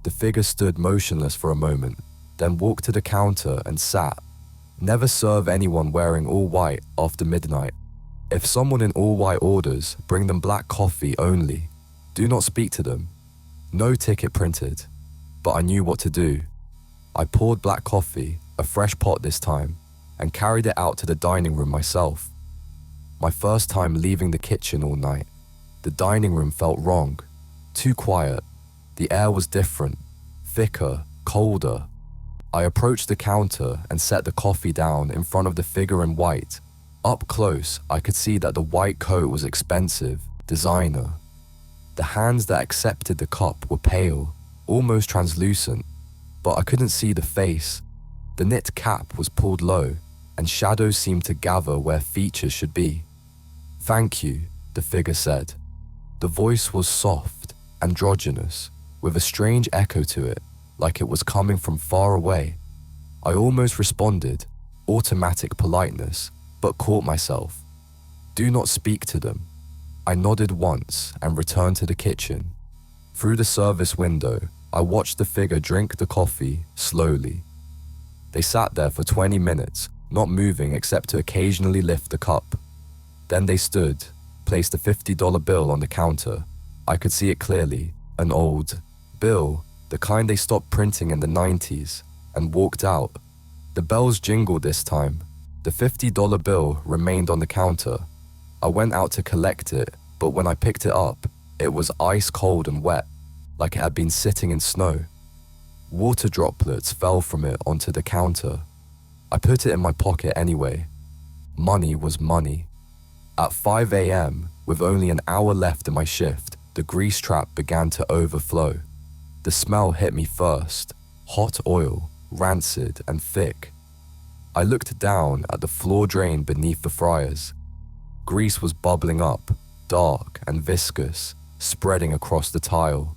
The figure stood motionless for a moment, then walked to the counter and sat. Never serve anyone wearing all white after midnight. If someone in all white orders, bring them black coffee only. Do not speak to them. No ticket printed. But I knew what to do. I poured black coffee, a fresh pot this time, and carried it out to the dining room myself. My first time leaving the kitchen all night. The dining room felt wrong. Too quiet. The air was different. Thicker, colder. I approached the counter and set the coffee down in front of the figure in white. Up close, I could see that the white coat was expensive, designer. The hands that accepted the cup were pale, almost translucent, but I couldn't see the face. The knit cap was pulled low, and shadows seemed to gather where features should be. "Thank you," the figure said. The voice was soft, androgynous, with a strange echo to it, like it was coming from far away. I almost responded, automatic politeness, but caught myself. "Do not speak to them." I nodded once and returned to the kitchen. Through the service window, I watched the figure drink the coffee slowly. They sat there for 20 minutes, not moving except to occasionally lift the cup. Then they stood, placed a $50 bill on the counter. I could see it clearly, an old bill, the kind they stopped printing in the 90s, and walked out. The bells jingled this time. The $50 bill remained on the counter. I went out to collect it, but when I picked it up, it was ice cold and wet, like it had been sitting in snow. Water droplets fell from it onto the counter. I put it in my pocket anyway. Money was money. At 5 a.m., with only an hour left in my shift, the grease trap began to overflow. The smell hit me first, hot oil, rancid and thick. I looked down at the floor drain beneath the fryers. Grease was bubbling up, dark and viscous, spreading across the tile.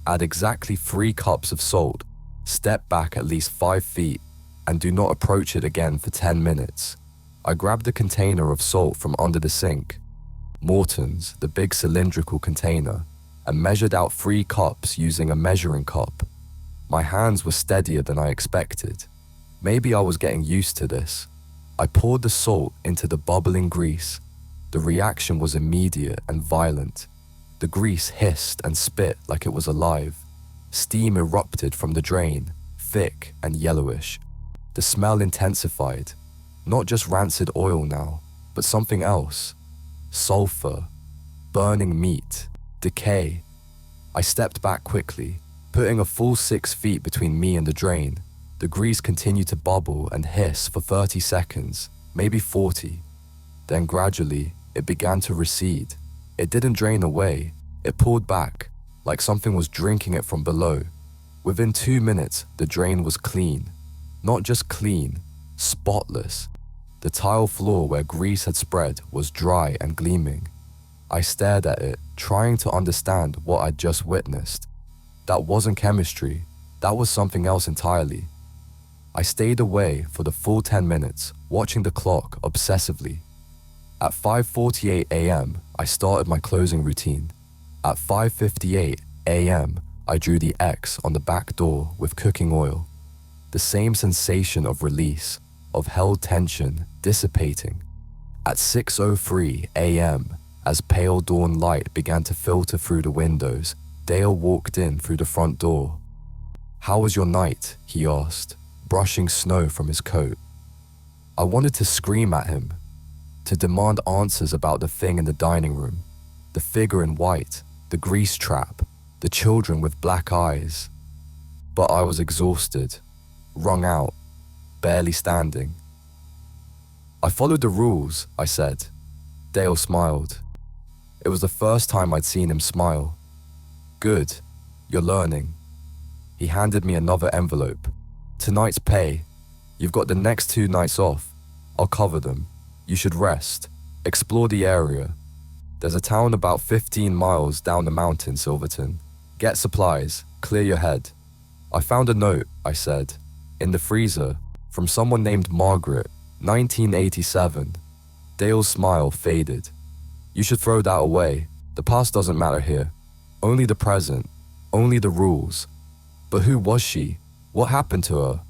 Add exactly 3 cups of salt, step back at least 5 feet, and do not approach it again for 10 minutes. I grabbed a container of salt from under the sink, Morton's, the big cylindrical container, and measured out 3 cups using a measuring cup. My hands were steadier than I expected. Maybe I was getting used to this. I poured the salt into the bubbling grease. The reaction was immediate and violent. The grease hissed and spit like it was alive. Steam erupted from the drain, thick and yellowish. The smell intensified. Not just rancid oil now, but something else. Sulfur, burning meat, decay. I stepped back quickly, putting a full 6 feet between me and the drain. The grease continued to bubble and hiss for 30 seconds, maybe 40. Then gradually, it began to recede. It didn't drain away, it pulled back, like something was drinking it from below. Within 2 minutes, the drain was clean. Not just clean, spotless. The tile floor where grease had spread was dry and gleaming. I stared at it, trying to understand what I'd just witnessed. That wasn't chemistry. That was something else entirely. I stayed away for the full 10 minutes, watching the clock obsessively. At 5:48 a.m., I started my closing routine. At 5:58 a.m., I drew the X on the back door with cooking oil. The same sensation of release, of held tension, dissipating. At 6:03 a.m., as pale dawn light began to filter through the windows, Dale walked in through the front door. "How was your night?" he asked, brushing snow from his coat. I wanted to scream at him, to demand answers about the thing in the dining room, the figure in white, the grease trap, the children with black eyes. But I was exhausted, wrung out, barely standing. "I followed the rules," I said. Dale smiled. It was the first time I'd seen him smile. "Good, you're learning." He handed me another envelope. "Tonight's pay. You've got the next 2 nights off. I'll cover them. You should rest. Explore the area. There's a town about 15 miles down the mountain, Silverton. Get supplies. Clear your head." "I found a note," I said, "in the freezer, from someone named Margaret, 1987. Dale's smile faded. "You should throw that away. The past doesn't matter here. Only the present. Only the rules." "But who was she? What happened to her?"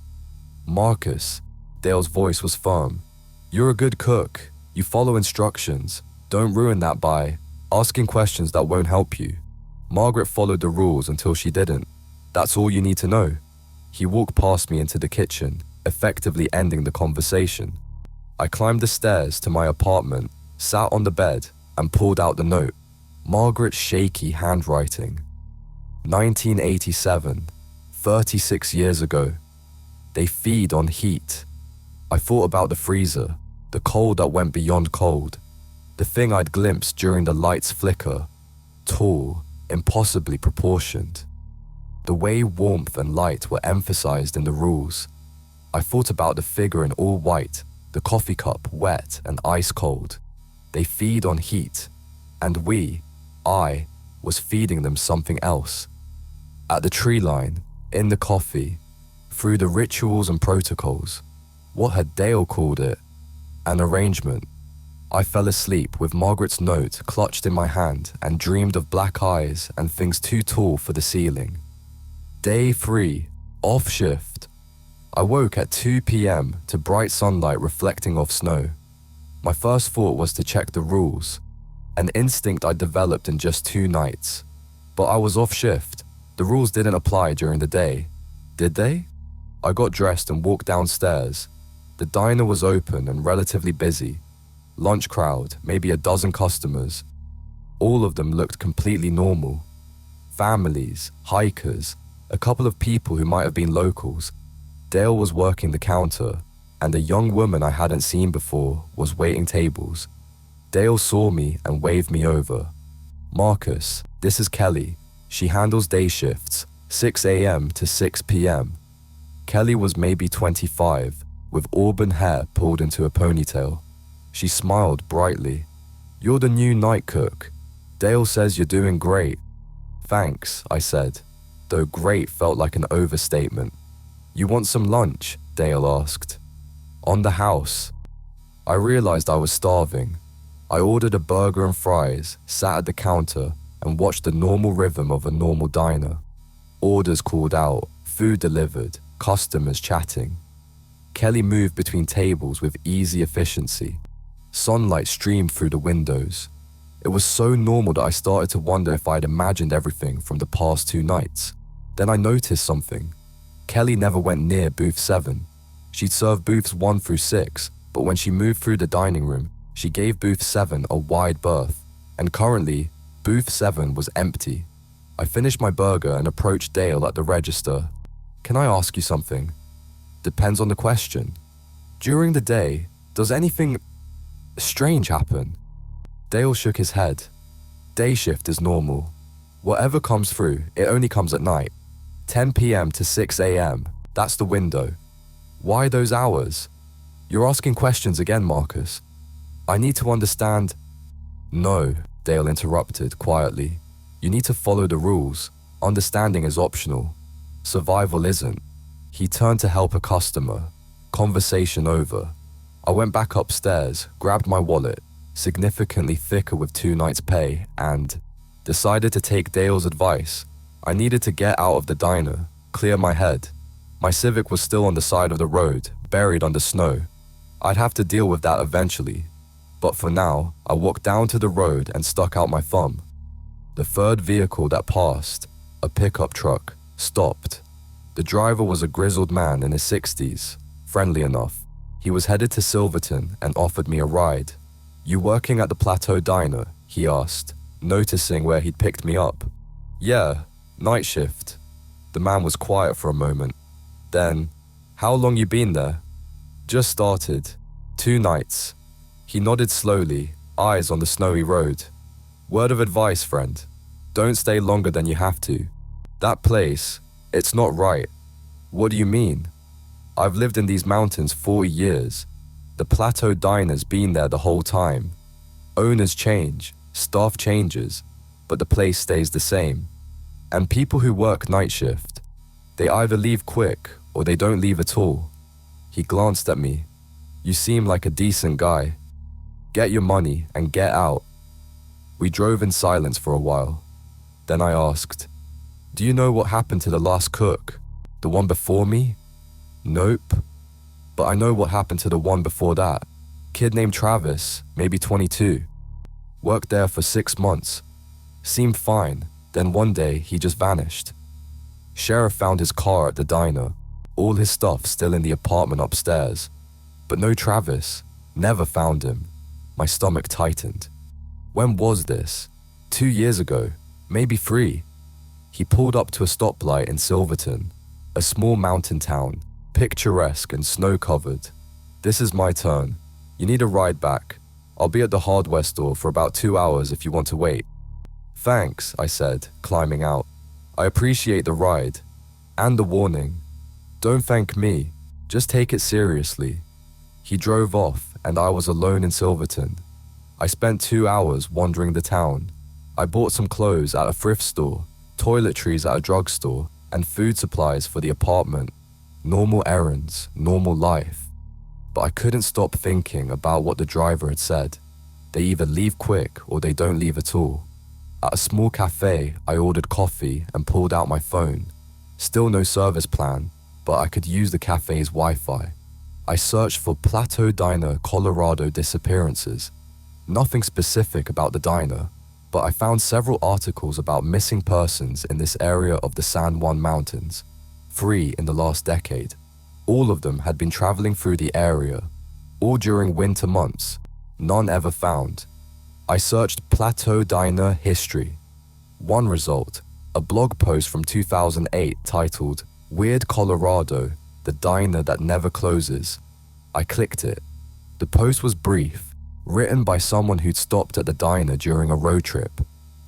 "Marcus." Dale's voice was firm. "You're a good cook. You follow instructions. Don't ruin that by asking questions that won't help you. Margaret followed the rules until she didn't. That's all you need to know." He walked past me into the kitchen, effectively ending the conversation. I climbed the stairs to my apartment, sat on the bed, and pulled out the note. Margaret's shaky handwriting. 1987, 36 years ago. They feed on heat. I thought about the freezer, the cold that went beyond cold, the thing I'd glimpsed during the light's flicker, tall, impossibly proportioned. The way warmth and light were emphasized in the rules. I thought about the figure in all white, the coffee cup wet and ice cold. They feed on heat, and I, was feeding them something else. At the tree line, in the coffee, through the rituals and protocols. What had Dale called it? An arrangement. I fell asleep with Margaret's note clutched in my hand and dreamed of black eyes and things too tall for the ceiling. Day 3, off shift. I woke at 2 p.m. to bright sunlight reflecting off snow. My first thought was to check the rules, an instinct I developed in just 2 nights. But I was off shift. The rules didn't apply during the day. Did they? I got dressed and walked downstairs. The diner was open and relatively busy. Lunch crowd, maybe a dozen customers. All of them looked completely normal. Families, hikers, a couple of people who might have been locals. Dale was working the counter, and a young woman I hadn't seen before was waiting tables. Dale saw me and waved me over. "Marcus, this is Kelly. She handles day shifts, 6 a.m. to 6 p.m. Kelly was maybe 25, with auburn hair pulled into a ponytail. She smiled brightly. "You're the new night cook. Dale says you're doing great." "Thanks," I said, though great felt like an overstatement. "You want some lunch?" Dale asked. "On the house." I realized I was starving. I ordered a burger and fries, sat at the counter, and watched the normal rhythm of a normal diner. Orders called out, food delivered, customers chatting. Kelly moved between tables with easy efficiency. Sunlight streamed through the windows. It was so normal that I started to wonder if I'd imagined everything from the past 2 nights. Then I noticed something. Kelly never went near booth 7. She'd served booths 1 through 6, but when she moved through the dining room, she gave booth 7 a wide berth, and currently, booth 7 was empty. I finished my burger and approached Dale at the register. "Can I ask you something?" "Depends on the question." "During the day, does anything strange happen?" Dale shook his head. "Day shift is normal. Whatever comes through, it only comes at night. 10 p.m. to 6 a.m., that's the window." "Why those hours?" "You're asking questions again, Marcus. I need to understand." "No," Dale interrupted quietly. "You need to follow the rules. Understanding is optional. Survival isn't. He turned to help a customer. Conversation over. I went back upstairs, grabbed my wallet, significantly thicker with 2 nights' pay, and decided to take Dale's advice. I needed to get out of the diner, clear my head. My Civic was still on the side of the road, buried under snow. I'd have to deal with that eventually. But for now, I walked down to the road and stuck out my thumb. The third vehicle that passed, a pickup truck, stopped. The driver was a grizzled man in his 60s, friendly enough. He was headed to Silverton and offered me a ride. "You working at the Plateau Diner?" he asked, noticing where he'd picked me up. "Yeah, night shift." The man was quiet for a moment. Then, "How long you been there?" "Just started. 2 nights." He nodded slowly, eyes on the snowy road. "Word of advice, friend. Don't stay longer than you have to. That place, it's not right." "What do you mean?" "I've lived in these mountains 40 years. The Plateau Diner's been there the whole time. Owners change, staff changes, but the place stays the same. And people who work night shift, they either leave quick or they don't leave at all." He glanced at me. "You seem like a decent guy. Get your money and get out." We drove in silence for a while. Then I asked, "Do you know what happened to the last cook? The one before me?" "Nope. But I know what happened to the one before that. Kid named Travis, maybe 22. Worked there for 6 months. Seemed fine, then one day he just vanished. Sheriff found his car at the diner, all his stuff still in the apartment upstairs. But no Travis, never found him." My stomach tightened. When was this? 2 years ago, maybe 3. He pulled up to a stoplight in Silverton, a small mountain town, picturesque and snow-covered. "This is my turn. You need a ride back. I'll be at the hardware store for about 2 hours if you want to wait." "Thanks," I said, climbing out. "I appreciate the ride. And the warning. Don't thank me. Just take it seriously." He drove off, and I was alone in Silverton. I spent 2 hours wandering the town. I bought some clothes at a thrift store, toiletries at a drugstore, and food supplies for the apartment. Normal errands, normal life. But I couldn't stop thinking about what the driver had said. They either leave quick or they don't leave at all. At a small cafe, I ordered coffee and pulled out my phone. Still no service plan, but I could use the cafe's Wi-Fi. I searched for Plateau Diner, Colorado disappearances. Nothing specific about the diner, but I found several articles about missing persons in this area of the San Juan Mountains, 3 in the last decade. All of them had been traveling through the area, all during winter months, none ever found. I searched Plateau Diner history. One result, a blog post from 2008 titled, "Weird Colorado, the diner that never closes." I clicked it. The post was brief, written by someone who'd stopped at the diner during a road trip.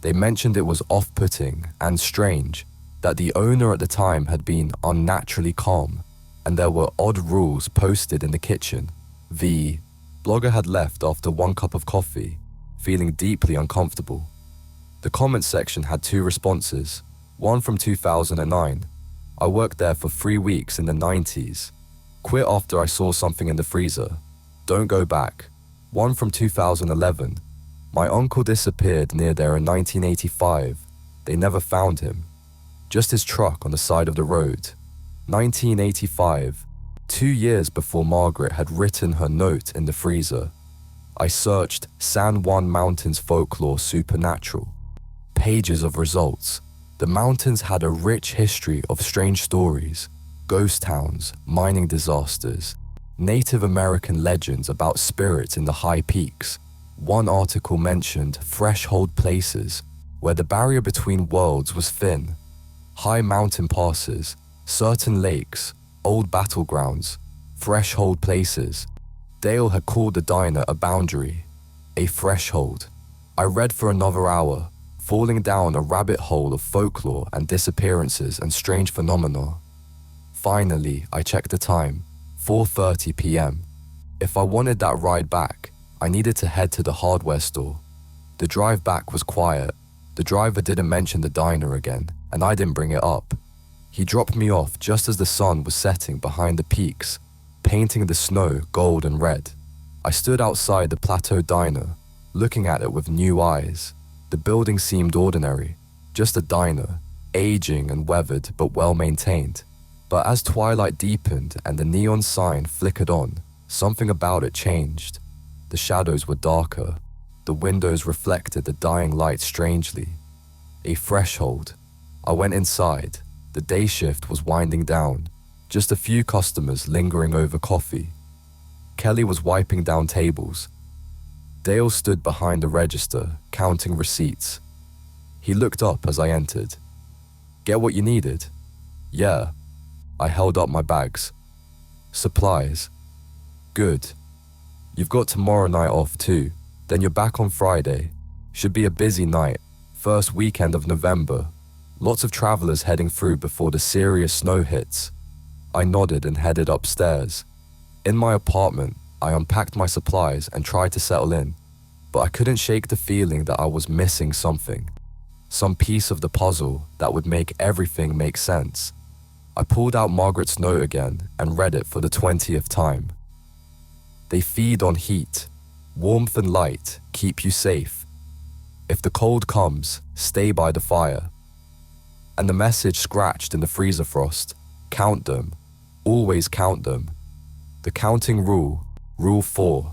They mentioned it was off-putting and strange, that the owner at the time had been unnaturally calm, and there were odd rules posted in the kitchen. The blogger had left after 1 cup of coffee, feeling deeply uncomfortable. The comment section had 2 responses, one from 2009. "I worked there for 3 weeks in the 90s. Quit after I saw something in the freezer. Don't go back." One from 2011. "My uncle disappeared near there in 1985. They never found him. Just his truck on the side of the road." 1985, 2 years before Margaret had written her note in the freezer. I searched San Juan Mountains folklore supernatural. Pages of results. The mountains had a rich history of strange stories, ghost towns, mining disasters, Native American legends about spirits in the high peaks. One article mentioned threshold places where the barrier between worlds was thin. High mountain passes, certain lakes, old battlegrounds, threshold places. Dale had called the diner a boundary, a threshold. I read for another hour, falling down a rabbit hole of folklore and disappearances and strange phenomena. Finally, I checked the time, 4:30 p.m. If I wanted that ride back, I needed to head to the hardware store. The drive back was quiet. The driver didn't mention the diner again, and I didn't bring it up. He dropped me off just as the sun was setting behind the peaks, painting the snow gold and red. I stood outside the Plateau Diner, looking at it with new eyes. The building seemed ordinary, just a diner, aging and weathered but well maintained. But as twilight deepened and the neon sign flickered on, something about it changed. The shadows were darker. The windows reflected the dying light strangely. A threshold. I went inside. The day shift was winding down. Just a few customers lingering over coffee. Kelly was wiping down tables. Dale stood behind the register, counting receipts. He looked up as I entered. "Get what you needed?" "Yeah." I held up my bags. "Supplies?" "Good. You've got tomorrow night off too. Then you're back on Friday. Should be a busy night. First weekend of November. Lots of travelers heading through before the serious snow hits." I nodded and headed upstairs. In my apartment, I unpacked my supplies and tried to settle in, but I couldn't shake the feeling that I was missing something. Some piece of the puzzle that would make everything make sense. I pulled out Margaret's note again and read it for the 20th time. "They feed on heat. Warmth and light keep you safe. If the cold comes, stay by the fire." And the message scratched in the freezer frost: "Count them. Always count them." The counting rule, Rule 4.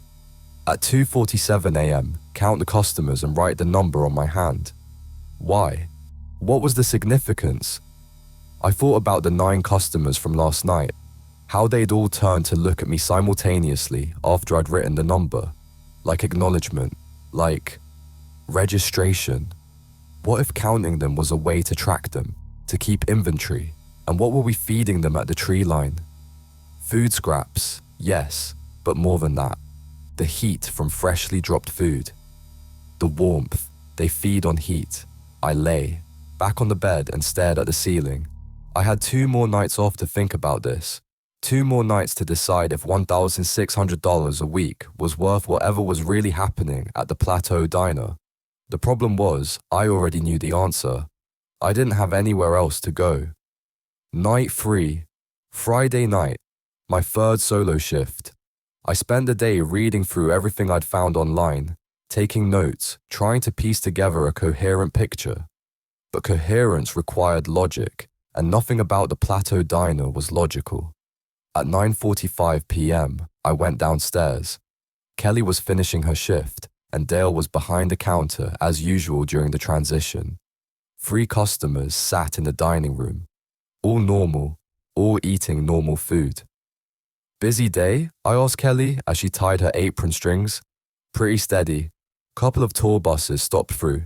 At 2:47 a.m., count the customers and write the number on my hand. Why? What was the significance? I thought about the 9 customers from last night, how they'd all turned to look at me simultaneously after I'd written the number, like acknowledgement, like registration. What if counting them was a way to track them, to keep inventory? And what were we feeding them at the tree line? Food scraps, yes, but more than that. The heat from freshly dropped food. The warmth, they feed on heat. I lay, back on the bed and stared at the ceiling. I had 2 more nights off to think about this. 2 more nights to decide if $1,600 a week was worth whatever was really happening at the Plateau Diner. The problem was, I already knew the answer. I didn't have anywhere else to go. Night 3, Friday night, my 3rd solo shift. I spent the day reading through everything I'd found online, taking notes, trying to piece together a coherent picture. But coherence required logic, and nothing about the Plateau Diner was logical. At 9:45 p.m., I went downstairs. Kelly was finishing her shift, and Dale was behind the counter as usual during the transition. 3 customers sat in the dining room, all normal, all eating normal food. "Busy day?" I asked Kelly as she tied her apron strings. "Pretty steady. Couple of tour buses stopped through."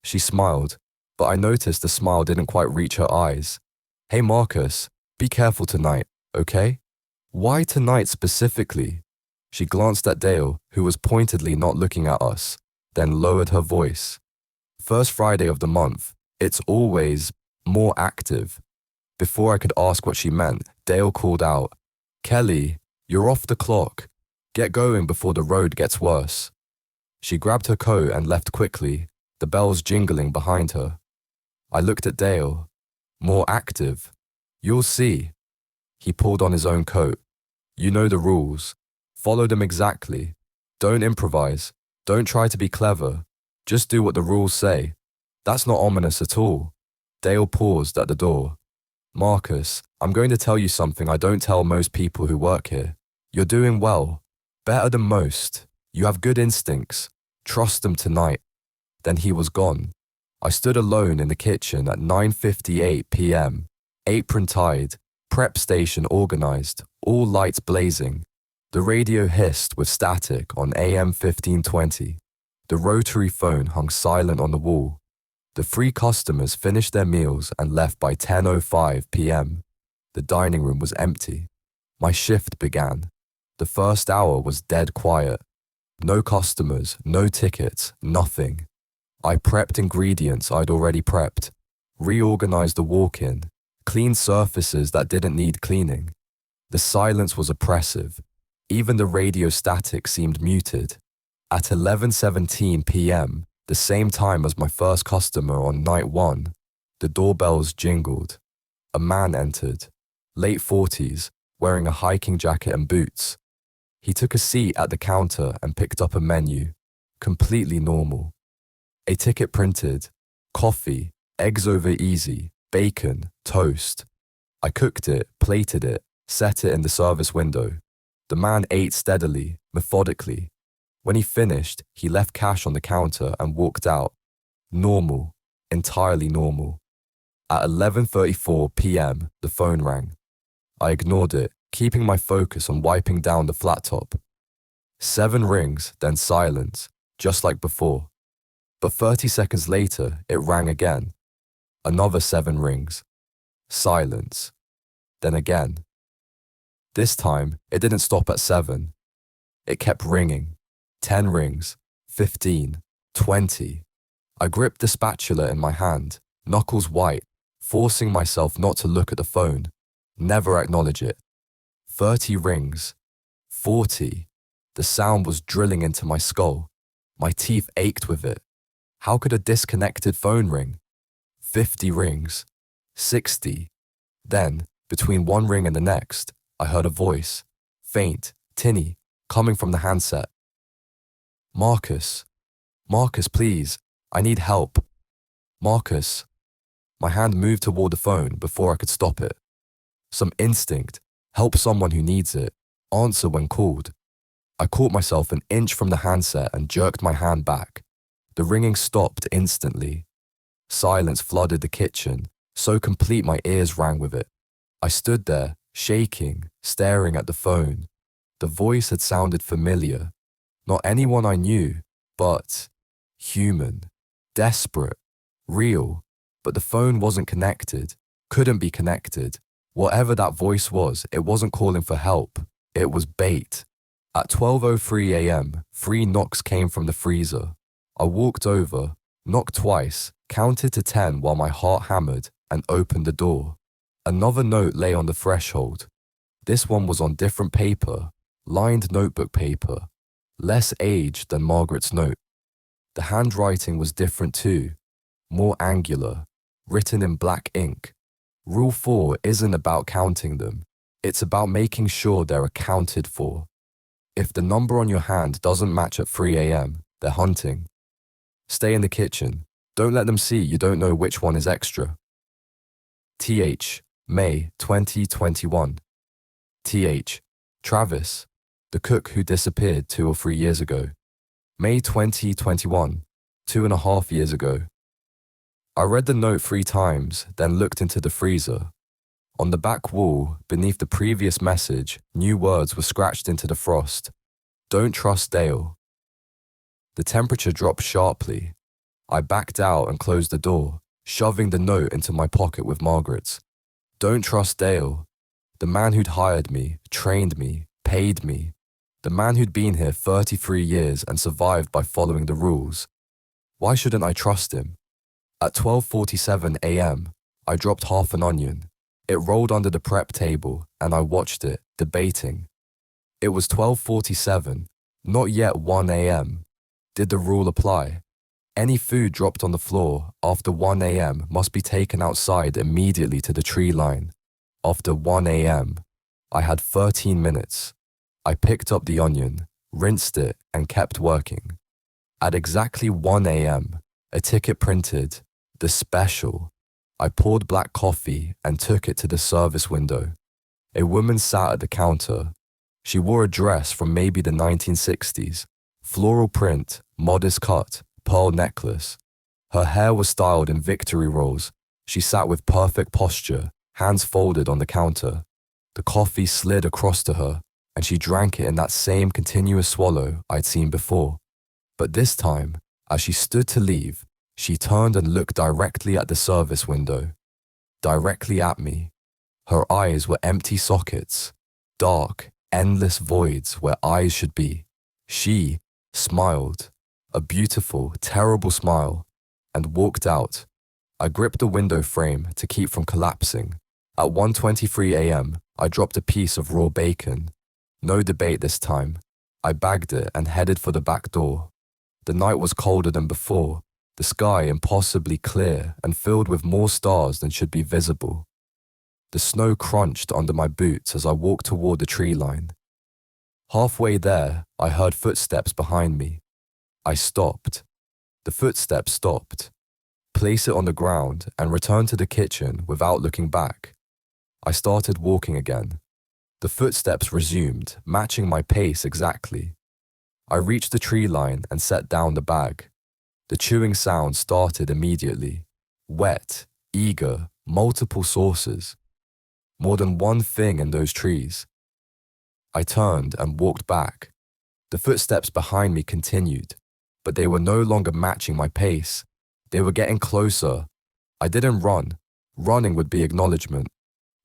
She smiled, but I noticed the smile didn't quite reach her eyes. "Hey Marcus, be careful tonight, okay?" "Why tonight specifically?" She glanced at Dale, who was pointedly not looking at us, then lowered her voice. "First Friday of the month, it's always more active." Before I could ask what she meant, Dale called out, "Kelly, you're off the clock. Get going before the road gets worse." She grabbed her coat and left quickly, the bells jingling behind her. I looked at Dale. "More active? You'll see." He pulled on his own coat. "You know the rules. Follow them exactly. Don't improvise. Don't try to be clever. Just do what the rules say." "That's not ominous at all." Dale paused at the door. "Marcus, I'm going to tell you something I don't tell most people who work here. You're doing well. Better than most. You have good instincts. Trust them tonight." Then he was gone. I stood alone in the kitchen at 9:58 p.m., apron tied, prep station organized, all lights blazing. The radio hissed with static on AM 1520. The rotary phone hung silent on the wall. The 3 customers finished their meals and left by 10:05 p.m. The dining room was empty. My shift began. The first hour was dead quiet. No customers, no tickets, nothing. I prepped ingredients I'd already prepped, reorganized the walk-in, cleaned surfaces that didn't need cleaning. The silence was oppressive. Even the radio static seemed muted. At 11:17 p.m., the same time as my first customer on night 1, The doorbells jingled. A man entered, late 40s, wearing a hiking jacket and boots. He took a seat at the counter and picked up a menu, completely normal. A ticket printed, coffee, eggs over easy, bacon, toast. I cooked it, plated it, set it in the service window. The man ate steadily, methodically. When he finished, he left cash on the counter and walked out. Normal, entirely normal. At 11:34 p.m., the phone rang. I ignored it, keeping my focus on wiping down the flat top. 7 rings, then silence, just like before. But 30 seconds later, it rang again. Another 7 rings. Silence. Then again. This time, it didn't stop at 7. It kept ringing. 10 rings, 15, 20. I gripped the spatula in my hand, knuckles white, forcing myself not to look at the phone, never acknowledge it. 30 rings, 40. The sound was drilling into my skull. My teeth ached with it. How could a disconnected phone ring? 50 rings, 60. Then, between one ring and the next, I heard a voice, faint, tinny, coming from the handset. Marcus, please, I need help. Marcus. My hand moved toward the phone before I could stop it. Some instinct, help someone who needs it, answer when called. I caught myself an inch from the handset and jerked my hand back. The ringing stopped instantly. Silence flooded the kitchen, so complete my ears rang with it. I stood there, shaking, staring at the phone. The voice had sounded familiar. Not anyone I knew, but human, desperate, real. But the phone wasn't connected, couldn't be connected. Whatever that voice was, it wasn't calling for help. It was bait. At 12:03 a.m., 3 knocks came from the freezer. I walked over, knocked twice, counted to 10 while my heart hammered, and opened the door. Another note lay on the threshold. This one was on different paper, lined notebook paper, less aged than Margaret's note. The handwriting was different too, more angular, written in black ink. Rule 4 isn't about counting them, it's about making sure they're accounted for. If the number on your hand doesn't match at 3 a.m., they're hunting. Stay in the kitchen. Don't let them see you don't know which one is extra. TH, May 2021. TH, Travis, the cook who disappeared 2 or 3 years ago. May 2021, 2.5 years ago. I read the note 3 times, then looked into the freezer. On the back wall, beneath the previous message, new words were scratched into the frost. Don't trust Dale. The temperature dropped sharply. I backed out and closed the door, shoving the note into my pocket with Margaret's. Don't trust Dale. The man who'd hired me, trained me, paid me. The man who'd been here 33 years and survived by following the rules. Why shouldn't I trust him? At 12:47 a.m., I dropped half an onion. It rolled under the prep table, and I watched it, debating. It was 12:47, not yet 1 a.m. Did the rule apply? Any food dropped on the floor after 1 a.m. must be taken outside immediately to the tree line. After 1 a.m., I had 13 minutes. I picked up the onion, rinsed it, and kept working. At exactly 1 a.m., a ticket printed, the special. I poured black coffee and took it to the service window. A woman sat at the counter. She wore a dress from maybe the 1960s, floral print, modest cut, pearl necklace. Her hair was styled in victory rolls. She sat with perfect posture, hands folded on the counter. The coffee slid across to her, and she drank it in that same continuous swallow I'd seen before. But this time, as she stood to leave, she turned and looked directly at the service window, directly at me. Her eyes were empty sockets, dark, endless voids where eyes should be. She smiled, a beautiful, terrible smile, and walked out. I gripped the window frame to keep from collapsing. At 1:23 a.m., I dropped a piece of raw bacon. No debate this time. I bagged it and headed for the back door. The night was colder than before. The the sky impossibly clear and filled with more stars than should be visible. The snow crunched under my boots as I walked toward the tree line. Halfway there, I heard footsteps behind me. I stopped. The footsteps stopped. Place it on the ground and return to the kitchen without looking back. I started walking again. The footsteps resumed, matching my pace exactly. I reached the tree line and set down the bag. The chewing sound started immediately. Wet, eager, multiple sources. More than one thing in those trees. I turned and walked back. The footsteps behind me continued, but they were no longer matching my pace. They were getting closer. I didn't run. Running would be acknowledgement.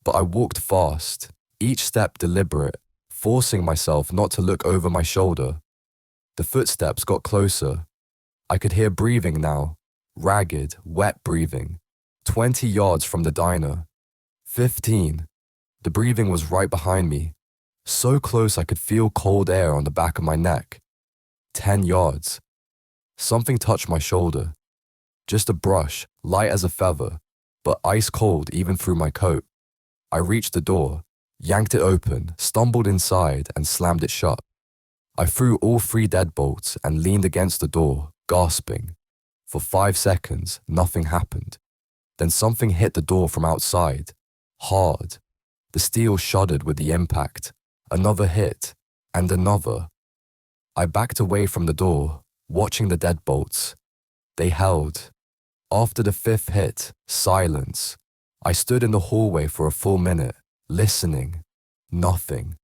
But I walked fast, each step deliberate, forcing myself not to look over my shoulder. The footsteps got closer. I could hear breathing now, ragged, wet breathing. 20 yards from the diner. 15. The breathing was right behind me, so close I could feel cold air on the back of my neck. 10 yards. Something touched my shoulder. Just a brush, light as a feather, but ice cold even through my coat. I reached the door, yanked it open, stumbled inside, and slammed it shut. I threw all 3 deadbolts and leaned against the door, gasping. For 5 seconds, nothing happened. Then something hit the door from outside. Hard. The steel shuddered with the impact. Another hit, and another. I backed away from the door, watching the deadbolts. They held. After the 5th hit, silence. I stood in the hallway for a full minute, listening. Nothing.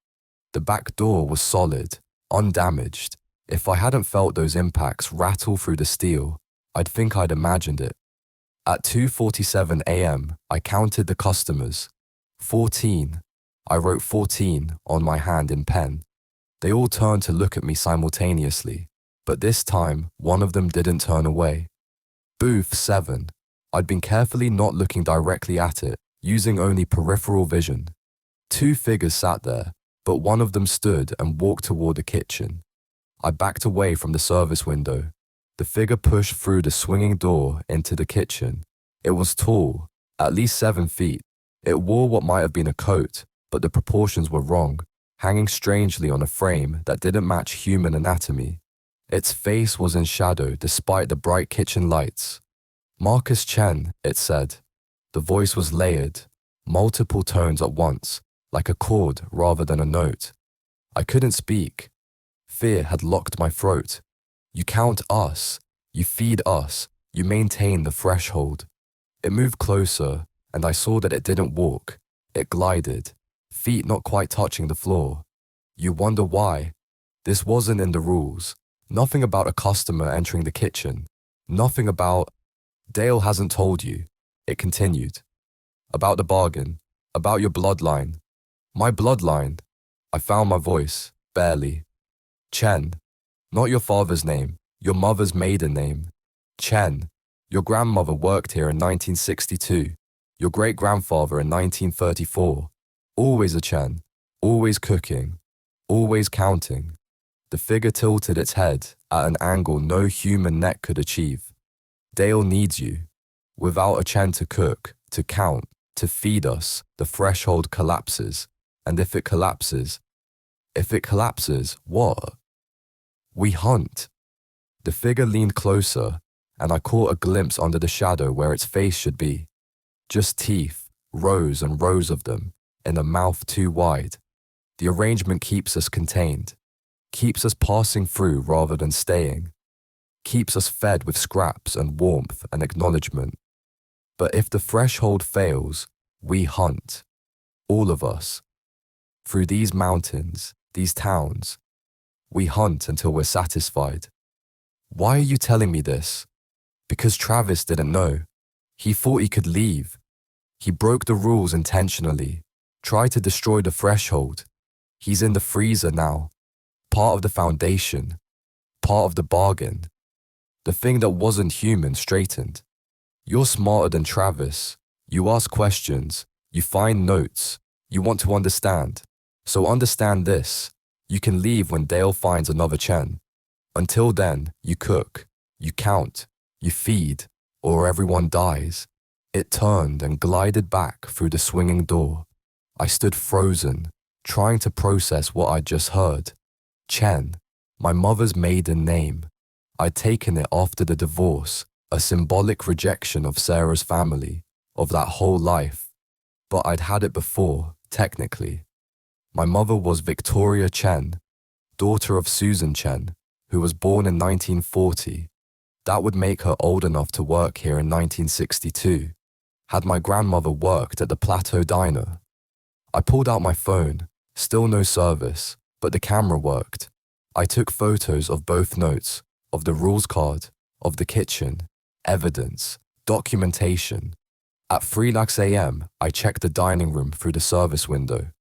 The back door was solid, undamaged. If I hadn't felt those impacts rattle through the steel, I'd think I'd imagined it. At 2:47 a.m., I counted the customers. 14. I wrote 14 on my hand in pen. They all turned to look at me simultaneously, but this time, one of them didn't turn away. Booth 7. I'd been carefully not looking directly at it, using only peripheral vision. 2 figures sat there, but one of them stood and walked toward the kitchen. I backed away from the service window. The figure pushed through the swinging door into the kitchen. It was tall, at least 7 feet. It wore what might have been a coat, but the proportions were wrong, hanging strangely on a frame that didn't match human anatomy. Its face was in shadow despite the bright kitchen lights. Marcus Chen, it said. The voice was layered, multiple tones at once, like a chord rather than a note. I couldn't speak. Fear had locked my throat. You count us, you feed us, you maintain the threshold. It moved closer, and I saw that it didn't walk. It glided, feet not quite touching the floor. You wonder why? This wasn't in the rules. Nothing about a customer entering the kitchen. Nothing about... Dale hasn't told you. It continued. About the bargain. About your bloodline. My bloodline. I found my voice, barely. Chen. Not your father's name, your mother's maiden name. Chen. Your grandmother worked here in 1962. Your great-grandfather in 1934. Always a Chen. Always cooking. Always counting. The figure tilted its head at an angle no human neck could achieve. Dale needs you. Without a Chen to cook, to count, to feed us, the threshold collapses. And if it collapses, what? We hunt. The figure leaned closer, and I caught a glimpse under the shadow where its face should be. Just teeth, rows and rows of them, in a mouth too wide. The arrangement keeps us contained, keeps us passing through rather than staying, keeps us fed with scraps and warmth and acknowledgement. But if the threshold fails, we hunt, all of us. Through these mountains, these towns, we hunt until we're satisfied. Why are you telling me this? Because Travis didn't know. He thought he could leave. He broke the rules intentionally, tried to destroy the threshold. He's in the freezer now, part of the foundation, part of the bargain. The thing that wasn't human straightened. You're smarter than Travis. You ask questions, you find notes, you want to understand. So understand this. You can leave when Dale finds another Chen. Until then, you cook, you count, You feed, or everyone dies. It turned and glided back through the swinging door. I stood frozen, trying to process what I'd just heard. Chen, my mother's maiden name. I'd taken it after the divorce, a symbolic rejection of Sarah's family, of that whole life. But I'd had it before, technically. My mother was Victoria Chen, daughter of Susan Chen, who was born in 1940. That would make her old enough to work here in 1962. Had my grandmother worked at the Plateau Diner? I pulled out my phone, still no service, but the camera worked. I took photos of both notes, of the rules card, of the kitchen, evidence, documentation. At 3 a.m., I checked the dining room through the service window.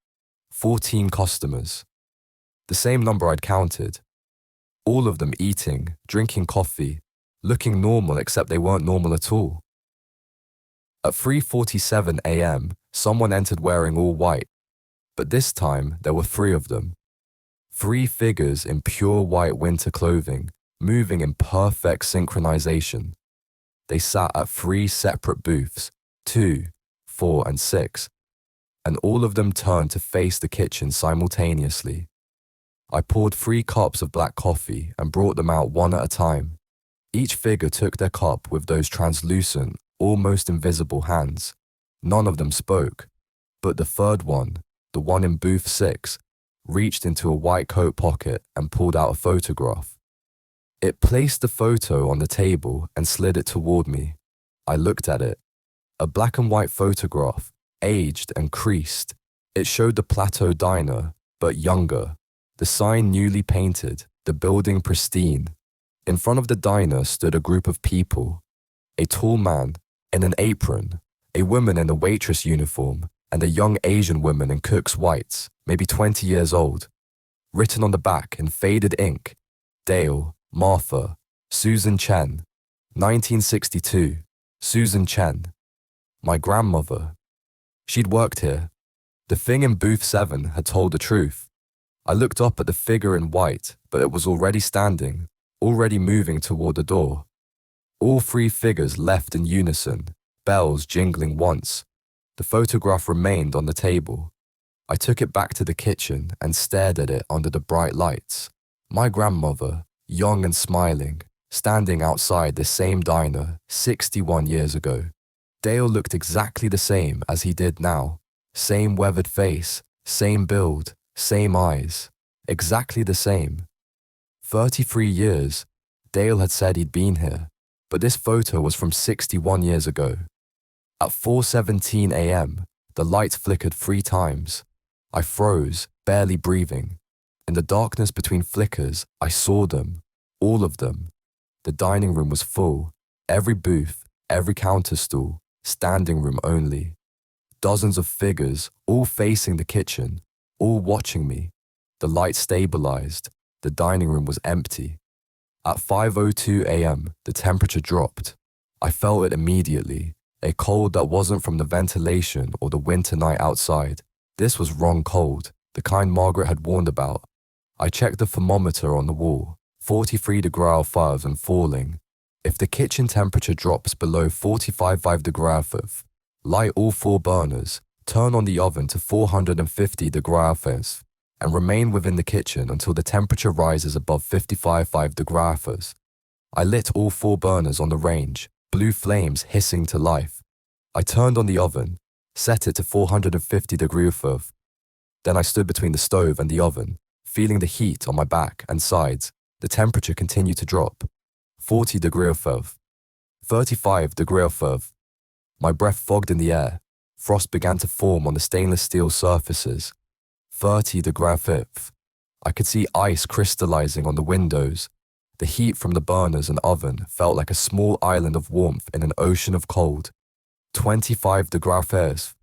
14 customers. The same number I'd counted. All of them eating, drinking coffee, looking normal except they weren't normal at all. At 3:47 a.m., someone entered wearing all white, but this time there were 3 of them. 3 figures in pure white winter clothing, moving in perfect synchronization. They sat at 3 separate booths, 2, 4, and 6, and all of them turned to face the kitchen simultaneously. I poured 3 cups of black coffee and brought them out one at a time. Each figure took their cup with those translucent, almost invisible hands. None of them spoke, but the third one, the one in booth 6, reached into a white coat pocket and pulled out a photograph. It placed the photo on the table and slid it toward me. I looked at it. A black and white photograph, aged and creased. It showed the Plateau Diner, but younger. The sign newly painted, the building pristine. In front of the diner stood a group of people. A tall man in an apron, a woman in a waitress uniform, and a young Asian woman in cook's whites, maybe 20 years old. Written on the back in faded ink, Dale, Martha, Susan Chen, 1962, Susan Chen. My grandmother. She'd worked here. The thing in booth 7 had told the truth. I looked up at the figure in white, but it was already standing, already moving toward the door. All 3 figures left in unison, bells jingling once. The photograph remained on the table. I took it back to the kitchen and stared at it under the bright lights. My grandmother, young and smiling, standing outside the same diner 61 years ago. Dale looked exactly the same as he did now. Same weathered face, same build, same eyes. Exactly the same. 33 years, Dale had said he'd been here, but this photo was from 61 years ago. At 4:17 a.m., the lights flickered 3 times. I froze, barely breathing. In the darkness between flickers, I saw them, all of them. The dining room was full, every booth, every counter stool, standing room only. Dozens of figures, all facing the kitchen, all watching me. The light stabilized. The dining room was empty. At 5:02 a.m., the temperature dropped. I felt it immediately, a cold that wasn't from the ventilation or the winter night outside. This was wrong cold, the kind Margaret had warned about. I checked the thermometer on the wall, 43 degrees Celsius and falling. If the kitchen temperature drops below 45 degrees Celsius, light all 4 burners, turn on the oven to 450 degrees Celsius, and remain within the kitchen until the temperature rises above 55 degrees Celsius. I lit all 4 burners on the range, blue flames hissing to life. I turned on the oven, set it to 450 degrees Celsius. Then I stood between the stove and the oven, feeling the heat on my back and sides. The temperature continued to drop. 40 degrees Celsius, 35 degrees Celsius. My breath fogged in the air. Frost began to form on the stainless steel surfaces. 30 degrees Celsius. I could see ice crystallizing on the windows. The heat from the burners and oven felt like a small island of warmth in an ocean of cold. 25 degrees Celsius.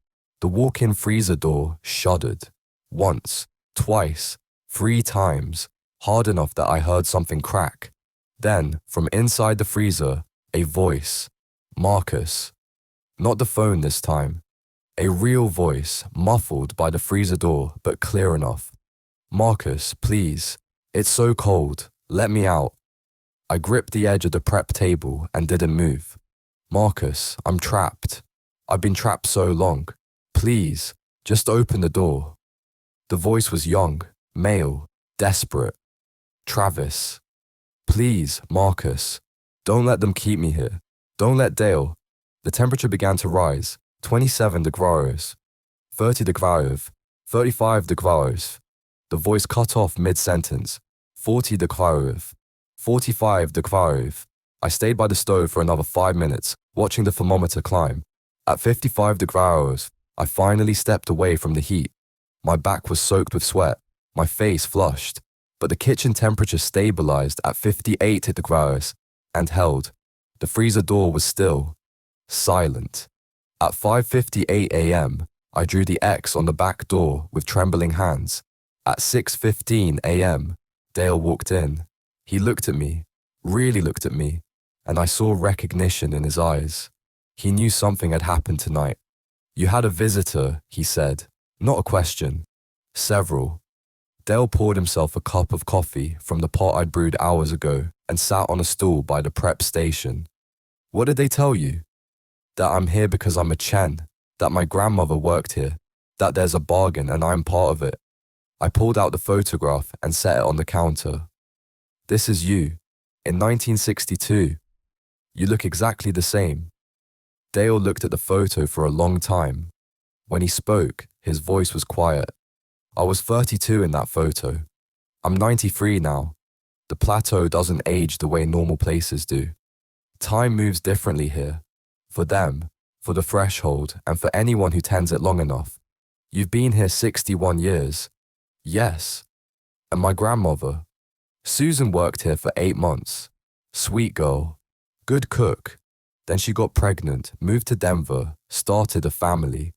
The walk-in freezer door shuddered. Once, twice, 3 times, hard enough that I heard something crack. Then, from inside the freezer, a voice. Marcus. Not the phone this time. A real voice, muffled by the freezer door, but clear enough. Marcus, please. It's so cold. Let me out. I gripped the edge of the prep table and didn't move. Marcus, I'm trapped. I've been trapped so long. Please, just open the door. The voice was young, male, desperate. Travis. Please, Marcus. Don't let them keep me here. Don't let Dale. The temperature began to rise. 27 degrees. 30 degrees. 35 degrees. The voice cut off mid-sentence. 40 degrees. 45 degrees. I stayed by the stove for another 5 minutes, watching the thermometer climb. At 55 degrees, I finally stepped away from the heat. My back was soaked with sweat, my face flushed, but the kitchen temperature stabilized at 58 degrees and held. The freezer door was still, silent. At 5:58 a.m., I drew the X on the back door with trembling hands. At 6:15 a.m., Dale walked in. He looked at me, really looked at me, and I saw recognition in his eyes. He knew something had happened tonight. You had a visitor, he said, not a question. Several. Dale poured himself a cup of coffee from the pot I'd brewed hours ago and sat on a stool by the prep station. What did they tell you? That I'm here because I'm a Chen, that my grandmother worked here, that there's a bargain and I'm part of it. I pulled out the photograph and set it on the counter. This is you, in 1962. You look exactly the same. Dale looked at the photo for a long time. When he spoke, his voice was quiet. I was 32 in that photo. I'm 93 now. The plateau doesn't age the way normal places do. Time moves differently here. For them, for the threshold, and for anyone who tends it long enough. You've been here 61 years. Yes. And my grandmother. Susan worked here for 8 months. Sweet girl. Good cook. Then she got pregnant, moved to Denver, started a family.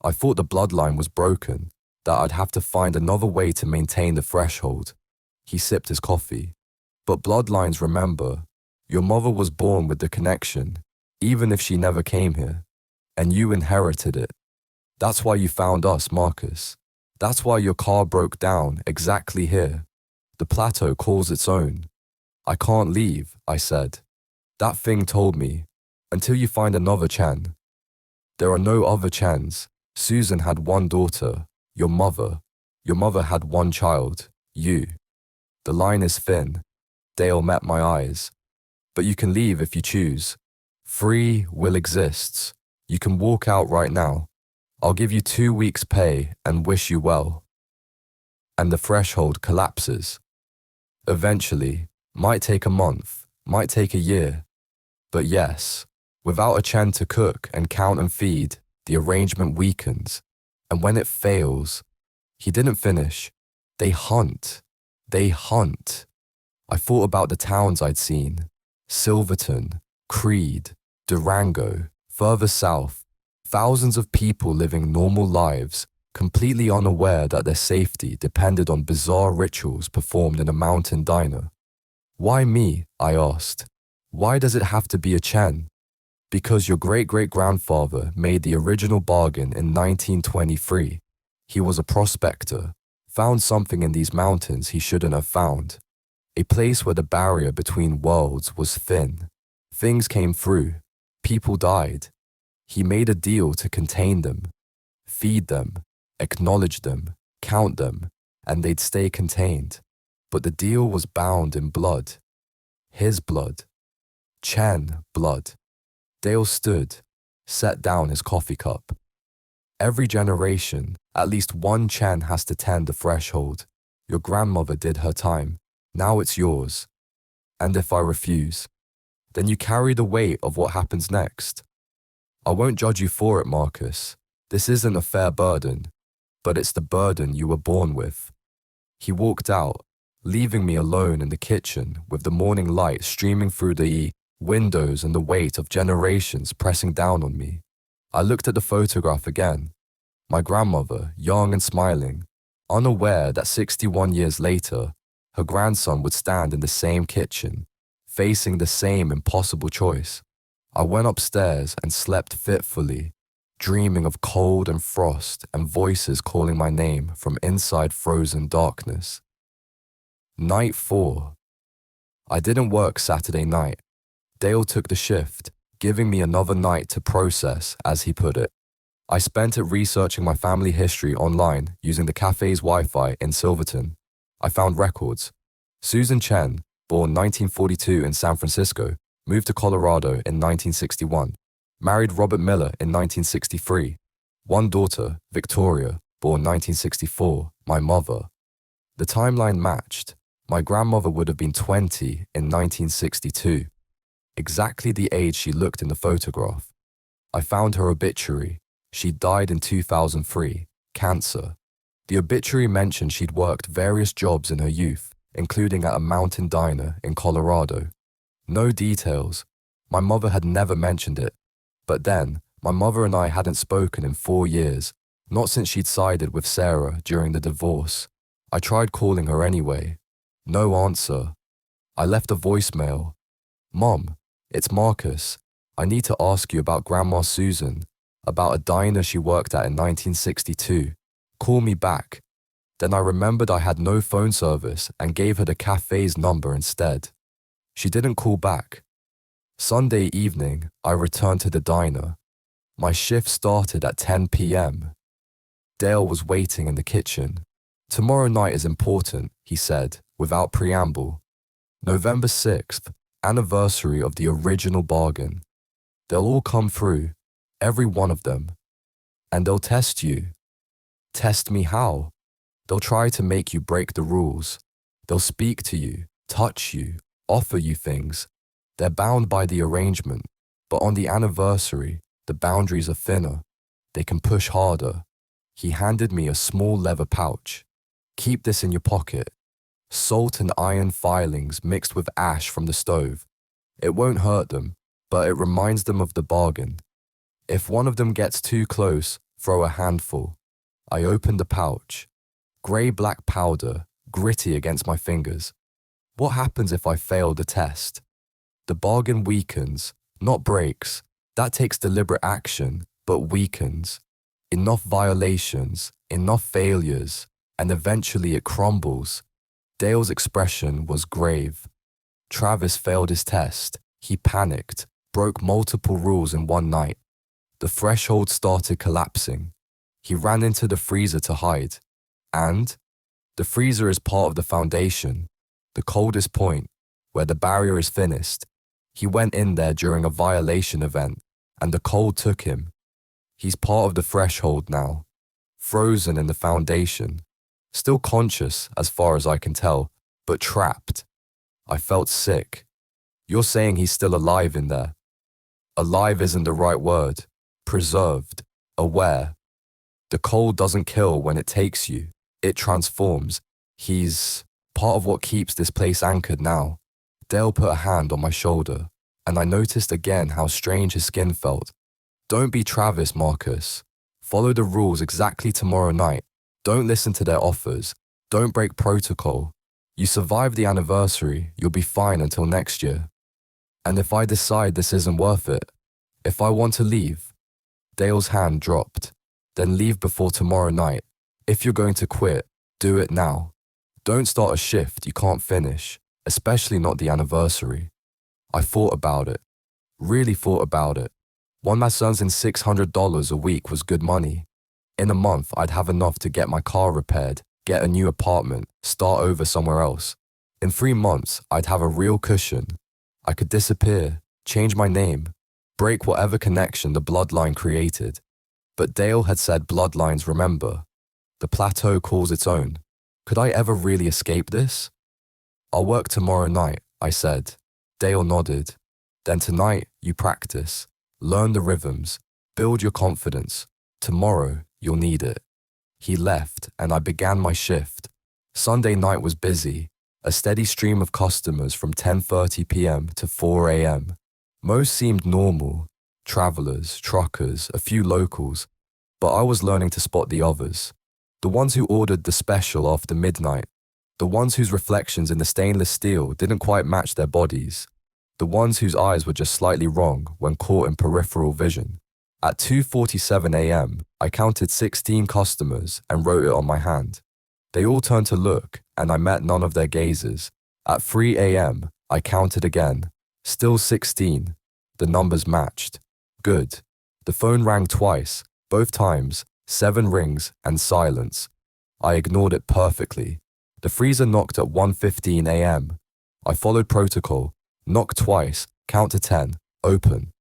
I thought the bloodline was broken, that I'd have to find another way to maintain the threshold. He sipped his coffee. But bloodlines remember. Your mother was born with the connection, even if she never came here. And you inherited it. That's why you found us, Marcus. That's why your car broke down exactly here. The plateau calls its own. I can't leave, I said. That thing told me, until you find another Chen. There are no other Chens. Susan had one daughter, your mother. Your mother had one child, you. The line is thin. Dale met my eyes. But you can leave if you choose. Free will exists. You can walk out right now. I'll give you 2 weeks' pay and wish you well. And the threshold collapses. Eventually, might take a month, might take a year. But yes, without a Chen to cook and count and feed, the arrangement weakens. And when it fails, he didn't finish. They hunt. They hunt. I thought about the towns I'd seen. Silverton, Creed, Durango, further south. Thousands of people living normal lives, completely unaware that their safety depended on bizarre rituals performed in a mountain diner. Why me? I asked. Why does it have to be a Chen? Because your great-great-grandfather made the original bargain in 1923. He was a prospector, found something in these mountains he shouldn't have found. A place where the barrier between worlds was thin. Things came through. People died. He made a deal to contain them, feed them, acknowledge them, count them, and they'd stay contained. But the deal was bound in blood. His blood. Chen blood. Dale stood, set down his coffee cup. Every generation, at least one Chen has to tend the threshold. Your grandmother did her time. Now it's yours. And if I refuse, then you carry the weight of what happens next. I won't judge you for it, Marcus. This isn't a fair burden, but it's the burden you were born with. He walked out, leaving me alone in the kitchen with the morning light streaming through the windows and the weight of generations pressing down on me. I looked at the photograph again. My grandmother, young and smiling, unaware that 61 years later, her grandson would stand in the same kitchen, facing the same impossible choice. I went upstairs and slept fitfully, dreaming of cold and frost and voices calling my name from inside frozen darkness. Night 4. I didn't work Saturday night. Dale took the shift, giving me another night to process, as he put it. I spent it researching my family history online using the cafe's Wi-Fi in Silverton. I found records. Susan Chen, born 1942 in San Francisco, moved to Colorado in 1961, married Robert Miller in 1963. One daughter, Victoria, born 1964, my mother. The timeline matched. My grandmother would have been 20 in 1962, exactly the age she looked in the photograph. I found her obituary. She died in 2003, cancer. The obituary mentioned she'd worked various jobs in her youth, including at a mountain diner in Colorado. No details. My mother had never mentioned it. But then, my mother and I hadn't spoken in 4 years, not since she'd sided with Sarah during the divorce. I tried calling her anyway. No answer. I left a voicemail. "Mom, it's Marcus. I need to ask you about Grandma Susan, about a diner she worked at in 1962. Call me back." Then I remembered I had no phone service and gave her the cafe's number instead. She didn't call back. Sunday evening, I returned to the diner. My shift started at 10 p.m. Dale was waiting in the kitchen. "Tomorrow night is important," he said, without preamble. November 6th, anniversary of the original bargain. They'll all come through, every one of them. And they'll test you. Test me how? They'll try to make you break the rules. They'll speak to you, touch you, offer you things. They're bound by the arrangement, but on the anniversary, the boundaries are thinner. They can push harder. He handed me a small leather pouch. "Keep this in your pocket. Salt and iron filings mixed with ash from the stove. It won't hurt them, but it reminds them of the bargain. If one of them gets too close, throw a handful." I opened the pouch. Grey-black powder, gritty against my fingers. What happens if I fail the test? The bargain weakens, not breaks. That takes deliberate action, but weakens. Enough violations, enough failures, and eventually it crumbles. Dale's expression was grave. Travis failed his test. He panicked, broke multiple rules in one night. The threshold started collapsing. He ran into the freezer to hide. And the freezer is part of the foundation, the coldest point, where the barrier is thinnest. He went in there during a violation event, and the cold took him. He's part of the threshold now, frozen in the foundation, still conscious as far as I can tell, but trapped. I felt sick. You're saying he's still alive in there? Alive isn't the right word. Preserved, aware. The cold doesn't kill when it takes you. It transforms. He's part of what keeps this place anchored now. Dale put a hand on my shoulder, and I noticed again how strange his skin felt. "Don't be Travis, Marcus. Follow the rules exactly tomorrow night. Don't listen to their offers. Don't break protocol. You survive the anniversary, you'll be fine until next year. And if I decide this isn't worth it, if I want to leave..." Dale's hand dropped. "Then leave before tomorrow night. If you're going to quit, do it now. Don't start a shift you can't finish, especially not the anniversary." I thought about it. Really thought about it. One month earning $600 a week was good money. In a month, I'd have enough to get my car repaired, get a new apartment, start over somewhere else. In 3 months, I'd have a real cushion. I could disappear, change my name, break whatever connection the bloodline created. But Dale had said bloodlines remember. The plateau calls its own. Could I ever really escape this? "I'll work tomorrow night," I said. Dale nodded. "Then tonight, you practice. Learn the rhythms. Build your confidence. Tomorrow, you'll need it." He left, and I began my shift. Sunday night was busy. A steady stream of customers from 10:30 p.m. to 4 a.m. Most seemed normal. Travelers, truckers, a few locals. But I was learning to spot the others. The ones who ordered the special after midnight. The ones whose reflections in the stainless steel didn't quite match their bodies. The ones whose eyes were just slightly wrong when caught in peripheral vision. At 2:47 a.m., I counted 16 customers and wrote it on my hand. They all turned to look, and I met none of their gazes. At 3 a.m., I counted again. Still 16. The numbers matched. Good. The phone rang twice, both times, 7 rings and silence. I ignored it perfectly. The freezer knocked at 1:15 a.m. I followed protocol. Knock twice, count to 10, open.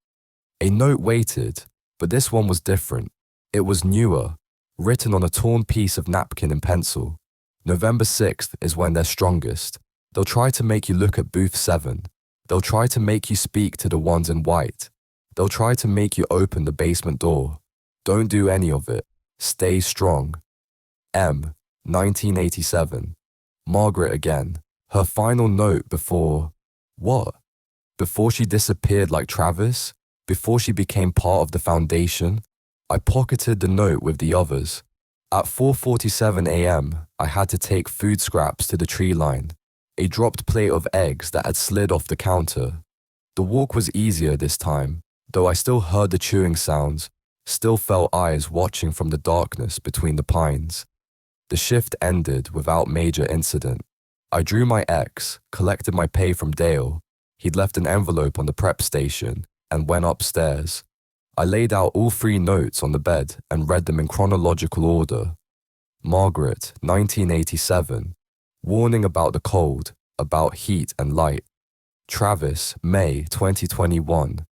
A note waited, but this one was different. It was newer, written on a torn piece of napkin in pencil. November 6th is when they're strongest. They'll try to make you look at booth 7. They'll try to make you speak to the ones in white. They'll try to make you open the basement door. Don't do any of it. Stay strong. M. 1987. Margaret again. Her final note before... What? Before she disappeared like Travis? Before she became part of the foundation? I pocketed the note with the others. At 4:47 a.m., I had to take food scraps to the tree line. A dropped plate of eggs that had slid off the counter. The walk was easier this time, though I still heard the chewing sounds, still felt eyes watching from the darkness between the pines. The shift ended without major incident. I drew my X, collected my pay from Dale. He'd left an envelope on the prep station, and went upstairs. I laid out all 3 notes on the bed and read them in chronological order. Margaret, 1987. Warning about the cold, about heat and light. Travis, May 2021.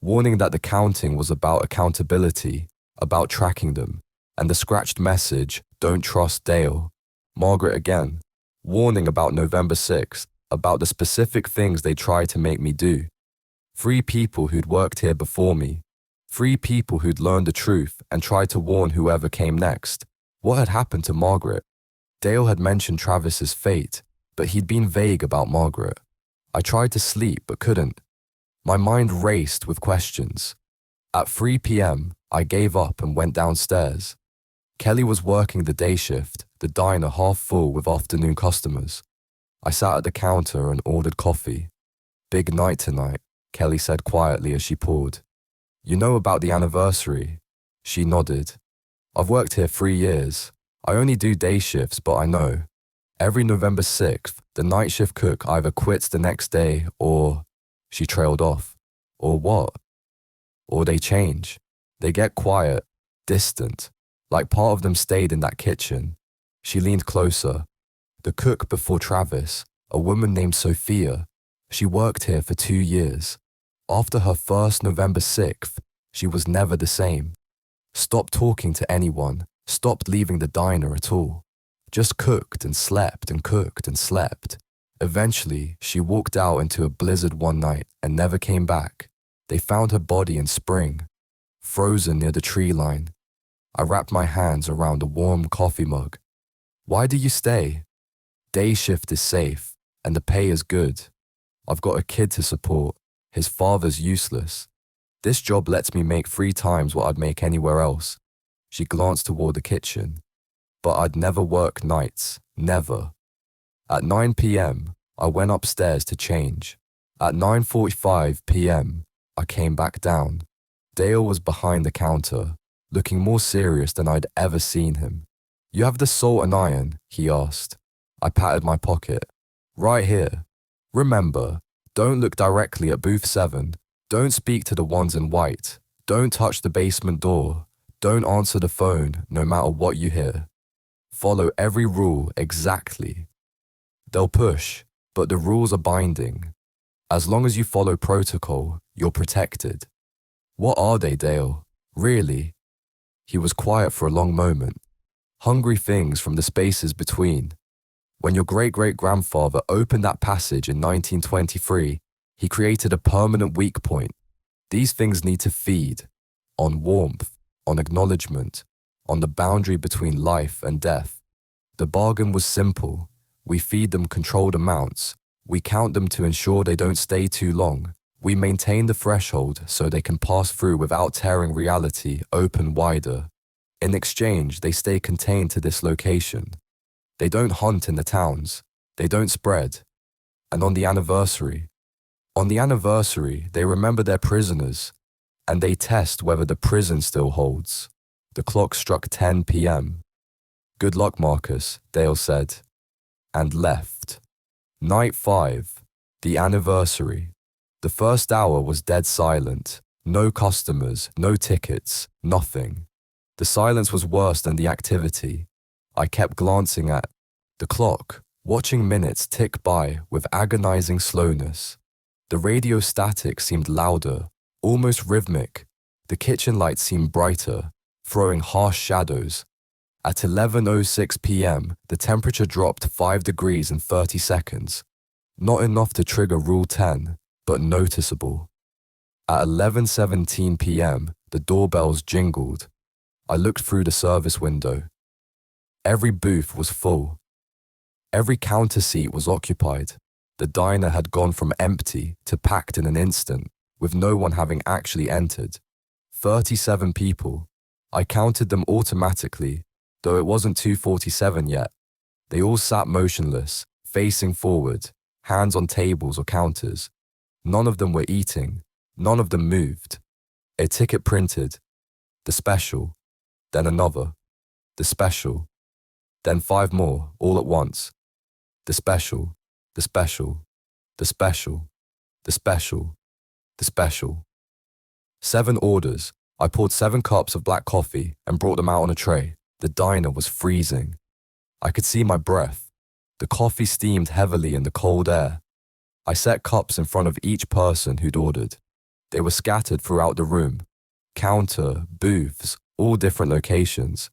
Warning that the counting was about accountability, about tracking them, and the scratched message, don't trust Dale. Margaret again. Warning about November 6th, about the specific things they tried to make me do. 3 people who'd worked here before me. 3 people who'd learned the truth and tried to warn whoever came next. What had happened to Margaret? Dale had mentioned Travis's fate, but he'd been vague about Margaret. I tried to sleep but couldn't. My mind raced with questions. At 3 p.m., I gave up and went downstairs. Kelly was working the day shift, the diner half full with afternoon customers. I sat at the counter and ordered coffee. Big night tonight, Kelly said quietly as she poured. You know about the anniversary? She nodded. I've worked here 3 years. I only do day shifts, but I know. Every November 6th, the night shift cook either quits the next day or... She trailed off. Or what? Or they change. They get quiet, distant, like part of them stayed in that kitchen. She leaned closer. The cook before Travis, a woman named Sophia, she worked here for 2 years. After her first November 6th, she was never the same. Stopped talking to anyone, stopped leaving the diner at all. Just cooked and slept and cooked and slept. Eventually, she walked out into a blizzard one night and never came back. They found her body in spring, frozen near the tree line. I wrapped my hands around a warm coffee mug. Why do you stay? Day shift is safe, and the pay is good. I've got a kid to support. His father's useless. This job lets me make 3 times what I'd make anywhere else. She glanced toward the kitchen. But I'd never work nights, never. At 9 p.m., I went upstairs to change. At 9:45 p.m., I came back down. Dale was behind the counter, looking more serious than I'd ever seen him. You have the salt and iron? He asked. I patted my pocket. Right here. Remember, don't look directly at booth 7. Don't speak to the ones in white. Don't touch the basement door. Don't answer the phone, no matter what you hear. Follow every rule exactly. They'll push, but the rules are binding. As long as you follow protocol, you're protected. What are they, Dale? Really? He was quiet for a long moment. Hungry things from the spaces between. When your great-great-grandfather opened that passage in 1923, he created a permanent weak point. These things need to feed. On warmth, on acknowledgement, on the boundary between life and death. The bargain was simple. We feed them controlled amounts. We count them to ensure they don't stay too long. We maintain the threshold so they can pass through without tearing reality open wider. In exchange, they stay contained to this location. They don't hunt in the towns. They don't spread. And on the anniversary, they remember their prisoners, and they test whether the prison still holds. The clock struck 10 p.m. Good luck, Marcus, Dale said, and left. Night 5. The anniversary. The first hour was dead silent. No customers, no tickets, nothing. The silence was worse than the activity. I kept glancing at the clock, watching minutes tick by with agonizing slowness. The radio static seemed louder, almost rhythmic. The kitchen lights seemed brighter, throwing harsh shadows. At 11:06 p.m., the temperature dropped 5 degrees in 30 seconds. Not enough to trigger Rule 10, but noticeable. At 11:17 p.m., the doorbells jingled. I looked through the service window. Every booth was full. Every counter seat was occupied. The diner had gone from empty to packed in an instant, with no one having actually entered. 37 people. I counted them automatically, though it wasn't 2:47 yet. They all sat motionless, facing forward, hands on tables or counters. None of them were eating. None of them moved. A ticket printed. The special. Then another. The special. Then 5 more, all at once. The special. The special. The special. The special. The special. 7 orders. I poured 7 cups of black coffee and brought them out on a tray. The diner was freezing. I could see my breath. The coffee steamed heavily in the cold air. I set cups in front of each person who'd ordered. They were scattered throughout the room. Counter, booths, all different locations.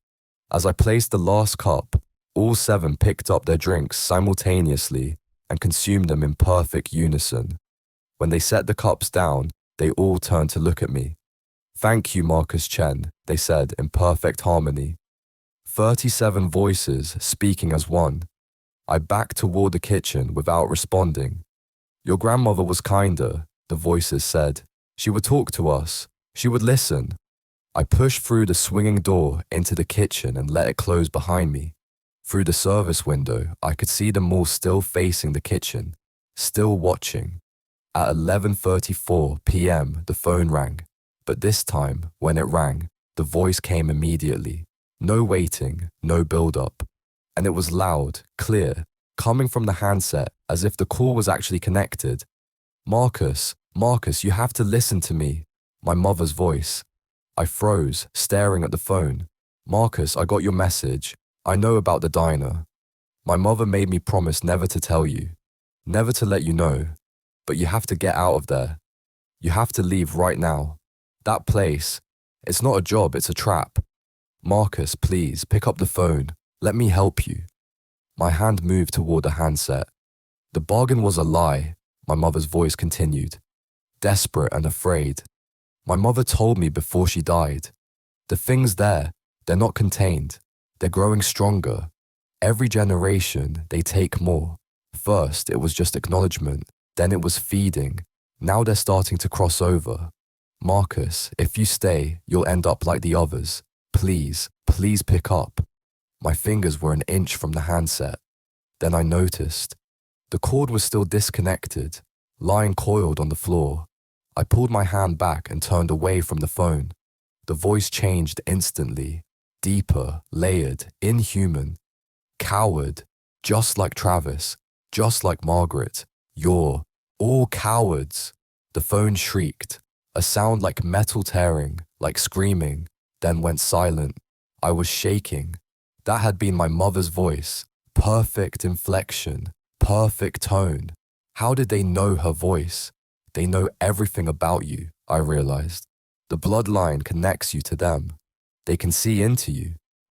As I placed the last cup, all 7 picked up their drinks simultaneously and consumed them in perfect unison. When they set the cups down, they all turned to look at me. "Thank you, Marcus Chen," they said in perfect harmony. 37 voices speaking as one. I backed toward the kitchen without responding. "Your grandmother was kinder," the voices said. "She would talk to us. She would listen." I pushed through the swinging door into the kitchen and let it close behind me. Through the service window, I could see them all still facing the kitchen, still watching. At 11:34 p.m., the phone rang. But this time, when it rang, the voice came immediately. No waiting, no build-up. And it was loud, clear, coming from the handset as if the call was actually connected. Marcus, you have to listen to me." My mother's voice. I froze, staring at the phone. "Marcus, I got your message. I know about the diner. My mother made me promise never to tell you, never to let you know. But you have to get out of there. You have to leave right now. That place, it's not a job, it's a trap. Marcus, please, pick up the phone. Let me help you." My hand moved toward the handset. "The bargain was a lie," my mother's voice continued. Desperate and afraid. "My mother told me before she died. The things there, they're not contained. They're growing stronger. Every generation, they take more. First, it was just acknowledgement. Then it was feeding. Now they're starting to cross over. Marcus, if you stay, you'll end up like the others. Please, please pick up." My fingers were an inch from the handset. Then I noticed. The cord was still disconnected, lying coiled on the floor. I pulled my hand back and turned away from the phone. The voice changed instantly, deeper, layered, inhuman. "Coward, just like Travis, just like Margaret. You're all cowards." The phone shrieked, a sound like metal tearing, like screaming, then went silent. I was shaking. That had been my mother's voice. Perfect inflection, perfect tone. How did they know her voice? They know everything about you, I realized. The bloodline connects you to them. They can see into you.